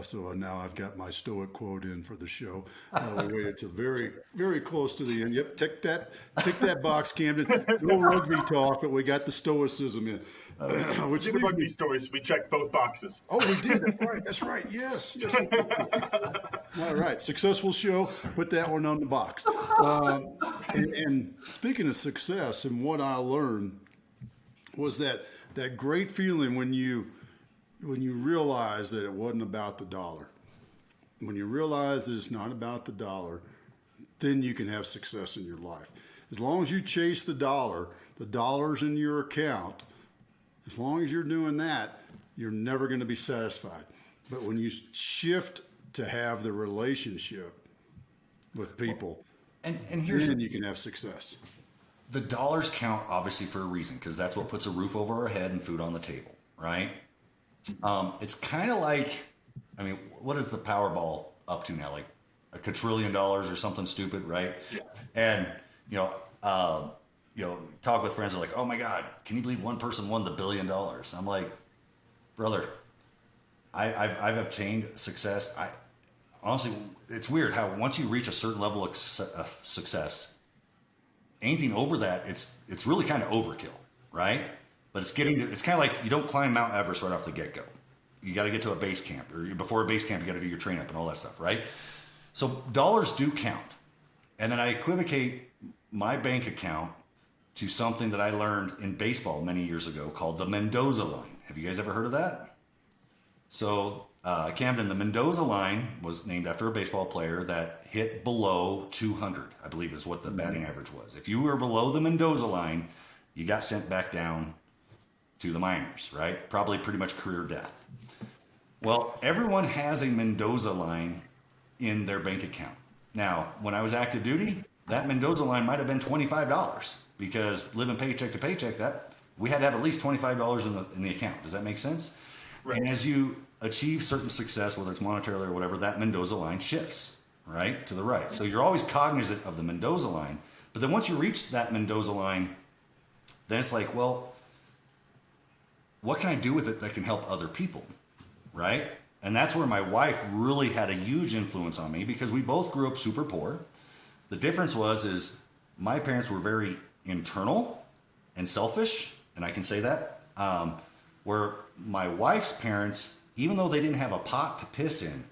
So now I've got my stoic quote in for the show. We waited to very, very close to the end. Yep, tick that box, Camden. No rugby talk, but we got the stoicism in. Which the rugby stories, we checked both boxes. Oh, we did. That's right. Yes. All right. Successful show. Put that one on the box. And speaking of success, and what I learned was that great feeling when you realize that it wasn't about the dollar. When you realize that it's not about the dollar, then you can have success in your life. As long as you chase the dollars in your account, as long as you're doing that, you're never going to be satisfied. But when you shift to have the relationship with people, and here's then you can have success. The dollars count obviously for a reason because that's what puts a roof over our head and food on the table, right? It's kind of like, what is the Powerball up to now? Like $1 quadrillion or something stupid, right? Yeah. And, talk with friends are like, oh my God, can you believe one person won the $1 billion? I'm like, brother, I've obtained success. Honestly, it's weird how once you reach a certain level of success, anything over that, it's really kind of overkill, right? But it's kind of like you don't climb Mount Everest right off the get go. You got to get to a base camp, or before a base camp, you got to do your train up and all that stuff, right? So dollars do count. And then I equivocate my bank account to something that I learned in baseball many years ago called the Mendoza line. Have you guys ever heard of that? So Camden, the Mendoza line was named after a baseball player that hit below 200, I believe is what the batting average was. If you were below the Mendoza line, you got sent back down to the minors, right? Probably pretty much career death. Well, everyone has a Mendoza line in their bank account. Now, when I was active duty, that Mendoza line might have been $25 because living paycheck to paycheck, that we had to have at least $25 in the account. Does that make sense? Right. And as you achieve certain success, whether it's monetarily or whatever, that Mendoza line shifts, right, to the right. So you're always cognizant of the Mendoza line. But then once you reach that Mendoza line, then it's like, well, what can I do with it that can help other people, right? And that's where my wife really had a huge influence on me because we both grew up super poor. The difference is my parents were very internal and selfish, and I can say that, where my wife's parents, even though they didn't have a pot to piss in,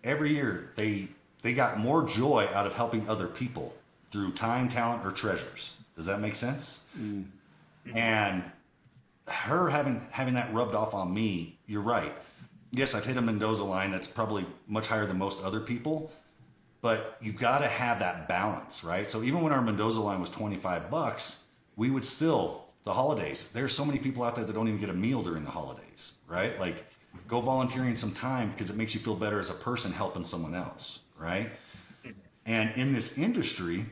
every year they got more joy out of helping other people through time, talent, or treasures. Does that make sense? Mm. And her having that rubbed off on me, you're right. Yes, I've hit a Mendoza line that's probably much higher than most other people, but you've got to have that balance, right? So even when our Mendoza line was $25, we would still, the holidays, there's so many people out there that don't even get a meal during the holidays, right? Like go volunteering some time because it makes you feel better as a person helping someone else, right? And in this industry,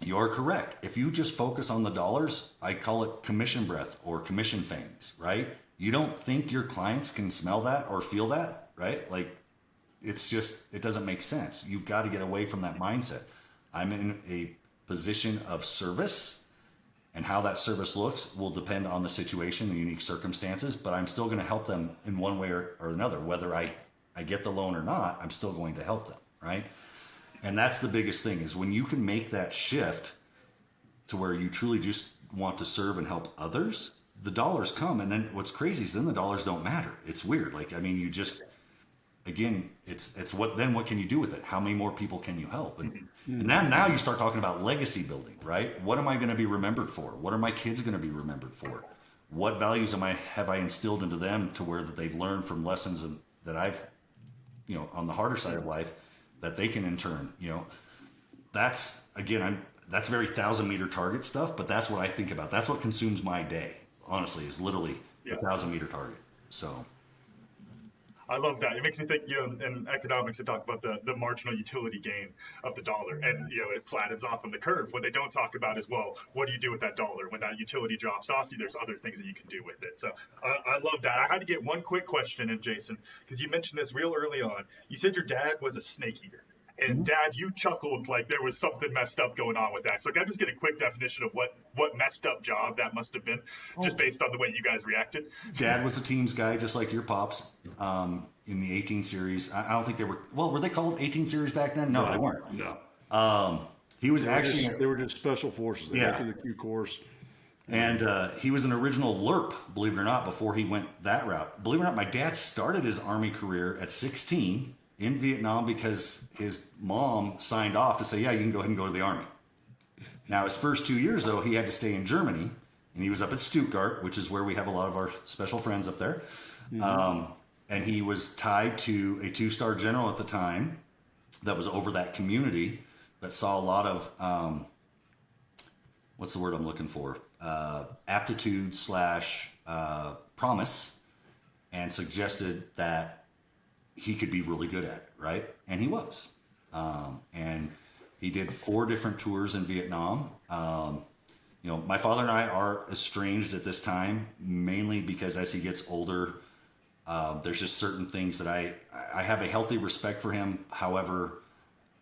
you're correct. If you just focus on the dollars, I call it commission breath or commission fangs, right? You don't think your clients can smell that or feel that, right? Like it's just, it doesn't make sense. You've got to get away from that mindset. I'm in a position of service, and how that service looks will depend on the situation, the unique circumstances, but I'm still going to help them in one way or another. Whether I get the loan or not, I'm still going to help them, right? And that's the biggest thing is when you can make that shift to where you truly just want to serve and help others, the dollars come. And then what's crazy is then the dollars don't matter. It's weird. Like, I mean, you just, again, it's what can you do with it? How many more people can you help? And now you start talking about legacy building, right? What am I going to be remembered for? What are my kids going to be remembered for? What values have I instilled into them to where that they've learned from lessons that I've, on the harder side of life that they can in turn, that's again, that's very 1,000-meter target stuff, but that's what I think about. That's what consumes my day, honestly, is literally a 1,000-meter target. So I love that. It makes me think, in economics, they talk about the marginal utility gain of the dollar, and it flattens off on the curve. What they don't talk about is, well, what do you do with that dollar when that utility drops off? There's other things that you can do with it. So I love that. I had to get one quick question in, Jason, because you mentioned this real early on. You said your dad was a snake eater. And Dad, you chuckled like there was something messed up going on with that. So can I just get a quick definition of what messed up job that must have been, just based on the way you guys reacted? Dad was a teams guy, just like your pops, in the 18 series. I don't think they were they called 18 series back then? No, they weren't. No. He was they were just special forces. They went through the Q course. And he was an original LERP, believe it or not, before he went that route. Believe it or not, my dad started his Army career at 16 in Vietnam because his mom signed off to say, yeah, you can go ahead and go to the Army. Now, his first 2 years, though, he had to stay in Germany, and he was up at Stuttgart, which is where we have a lot of our special friends up there. Mm-hmm. And he was tied to a 2-star general at the time that was over that community that saw a lot of, what's the word I'm looking for? Aptitude / promise, and suggested that he could be really good at it, right? And he was. And he did 4 different tours in Vietnam. My father and I are estranged at this time, mainly because as he gets older, there's just certain things that I have a healthy respect for him. However,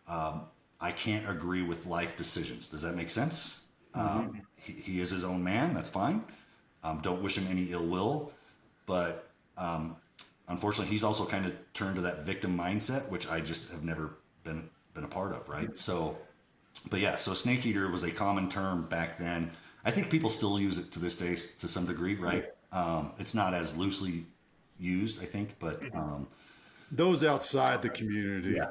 I can't agree with life decisions. Does that make sense? Mm-hmm. He is his own man. That's fine. Don't wish him any ill will. But unfortunately, he's also kind of turned to that victim mindset, which I just have never been a part of, right? So, but yeah, so snake eater was a common term back then. I think people still use it to this day to some degree, right? It's not as loosely used, I think, but Those outside the community, yeah,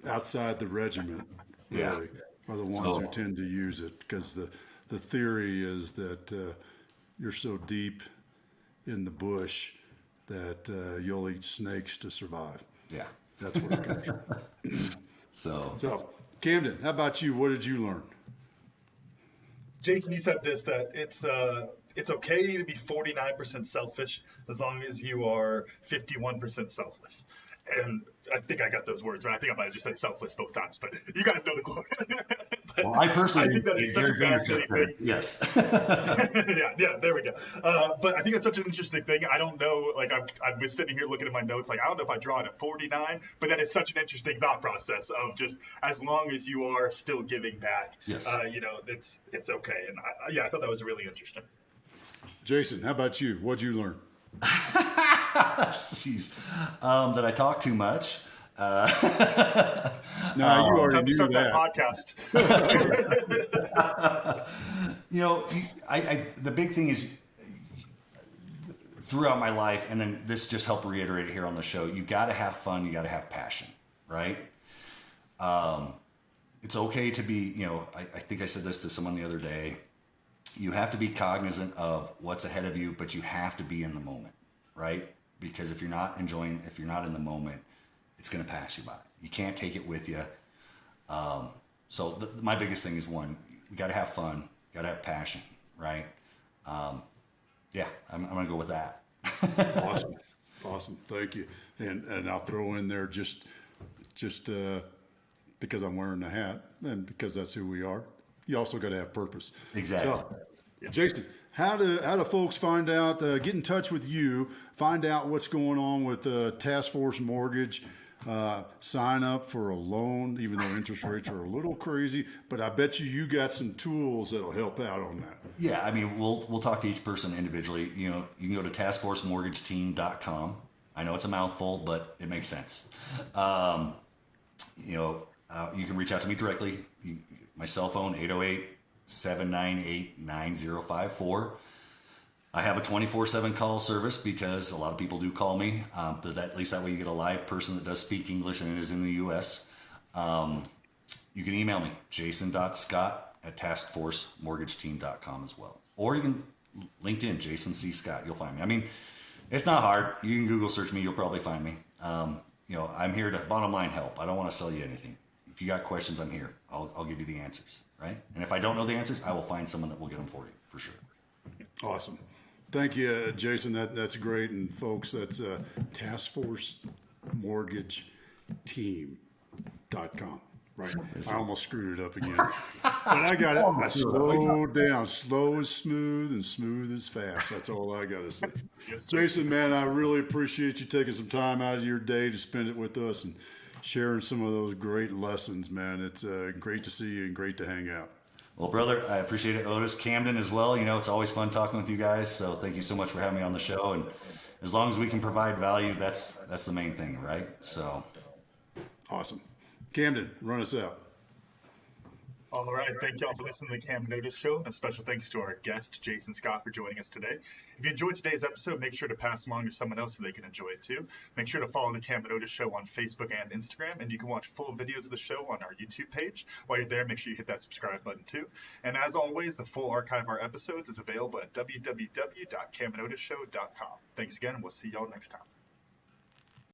outside the regiment, yeah. really, are the ones who tend to use it because the theory is that you're so deep in the bush that you'll eat snakes to survive. Yeah. That's where it comes from. So, Camden, how about you? What did you learn? Jason, you said this, that it's okay to be 49% selfish as long as you are 51% selfless. And I think I got those words right. I think I might have just said selfless both times, but you guys know the quote. Well, I personally think that is such a fascinating thing. Yes. yeah, there we go. But I think it's such an interesting thing. I don't know, like I've been sitting here looking at my notes, like I don't know if I draw it at 49, but that is such an interesting thought process of just as long as you are still giving back, Yes. It's okay. And I thought that was really interesting. Jason, how about you? What'd you learn? Jeez. That I talk too much. No, you already Time to knew start that. podcast. The big thing is throughout my life, and then this just helped reiterate it here on the show, you got to have fun, you got to have passion, right? It's okay to be, I think I said this to someone the other day, you have to be cognizant of what's ahead of you, but you have to be in the moment, right? Because if you're not in the moment, it's going to pass you by. You can't take it with you. So my biggest thing is one, you got to have fun, got to have passion, right? I'm going to go with that. Awesome. Thank you. And I'll throw in there just because I'm wearing the hat and because that's who we are. You also got to have purpose. Exactly. So, Jason, how do folks find out, get in touch with you, find out what's going on with Task Force Mortgage, sign up for a loan, even though interest rates are a little crazy, but I bet you got some tools that'll help out on that. Yeah, I mean, we'll talk to each person individually. You can go to taskforcemortgageteam.com. I know it's a mouthful, but it makes sense. You can reach out to me directly. My cell phone, 808-798-9054. I have a 24/7 call service because a lot of people do call me, but at least that way you get a live person that does speak English and is in the U.S. You can email me, jason.scott@taskforcemortgageteam.com as well. Or you can LinkedIn, Jason C. Scott. You'll find me. I mean, it's not hard. You can Google search me. You'll probably find me. I'm here to, bottom line, help. I don't want to sell you anything. If you got questions, I'm here. I'll give you the answers, right? And if I don't know the answers, I will find someone that will get them for you, for sure. Awesome. Thank you, Jason. That's great. And folks, that's taskforcemortgageteam.com. Right. I almost screwed it up again. But I got it. I slowed down. Slow is smooth and smooth is fast. That's all I got to say. Yes, Jason, man, I really appreciate you taking some time out of your day to spend it with us and sharing some of those great lessons, man. It's great to see you and great to hang out. Well, brother, I appreciate it. Otis, Camden as well. It's always fun talking with you guys. So thank you so much for having me on the show. And as long as we can provide value, that's the main thing, right? So awesome. Camden, run us out. All right. Thank you all for listening to the Cam Otis Show. And a special thanks to our guest, Jason Scott, for joining us today. If you enjoyed today's episode, make sure to pass along to someone else so they can enjoy it too. Make sure to follow the Cam Otis Show on Facebook and Instagram. And you can watch full videos of the show on our YouTube page. While you're there, make sure you hit that subscribe button too. And as always, the full archive of our episodes is available at www.camandotisshow.com. Thanks again, and we'll see y'all next time.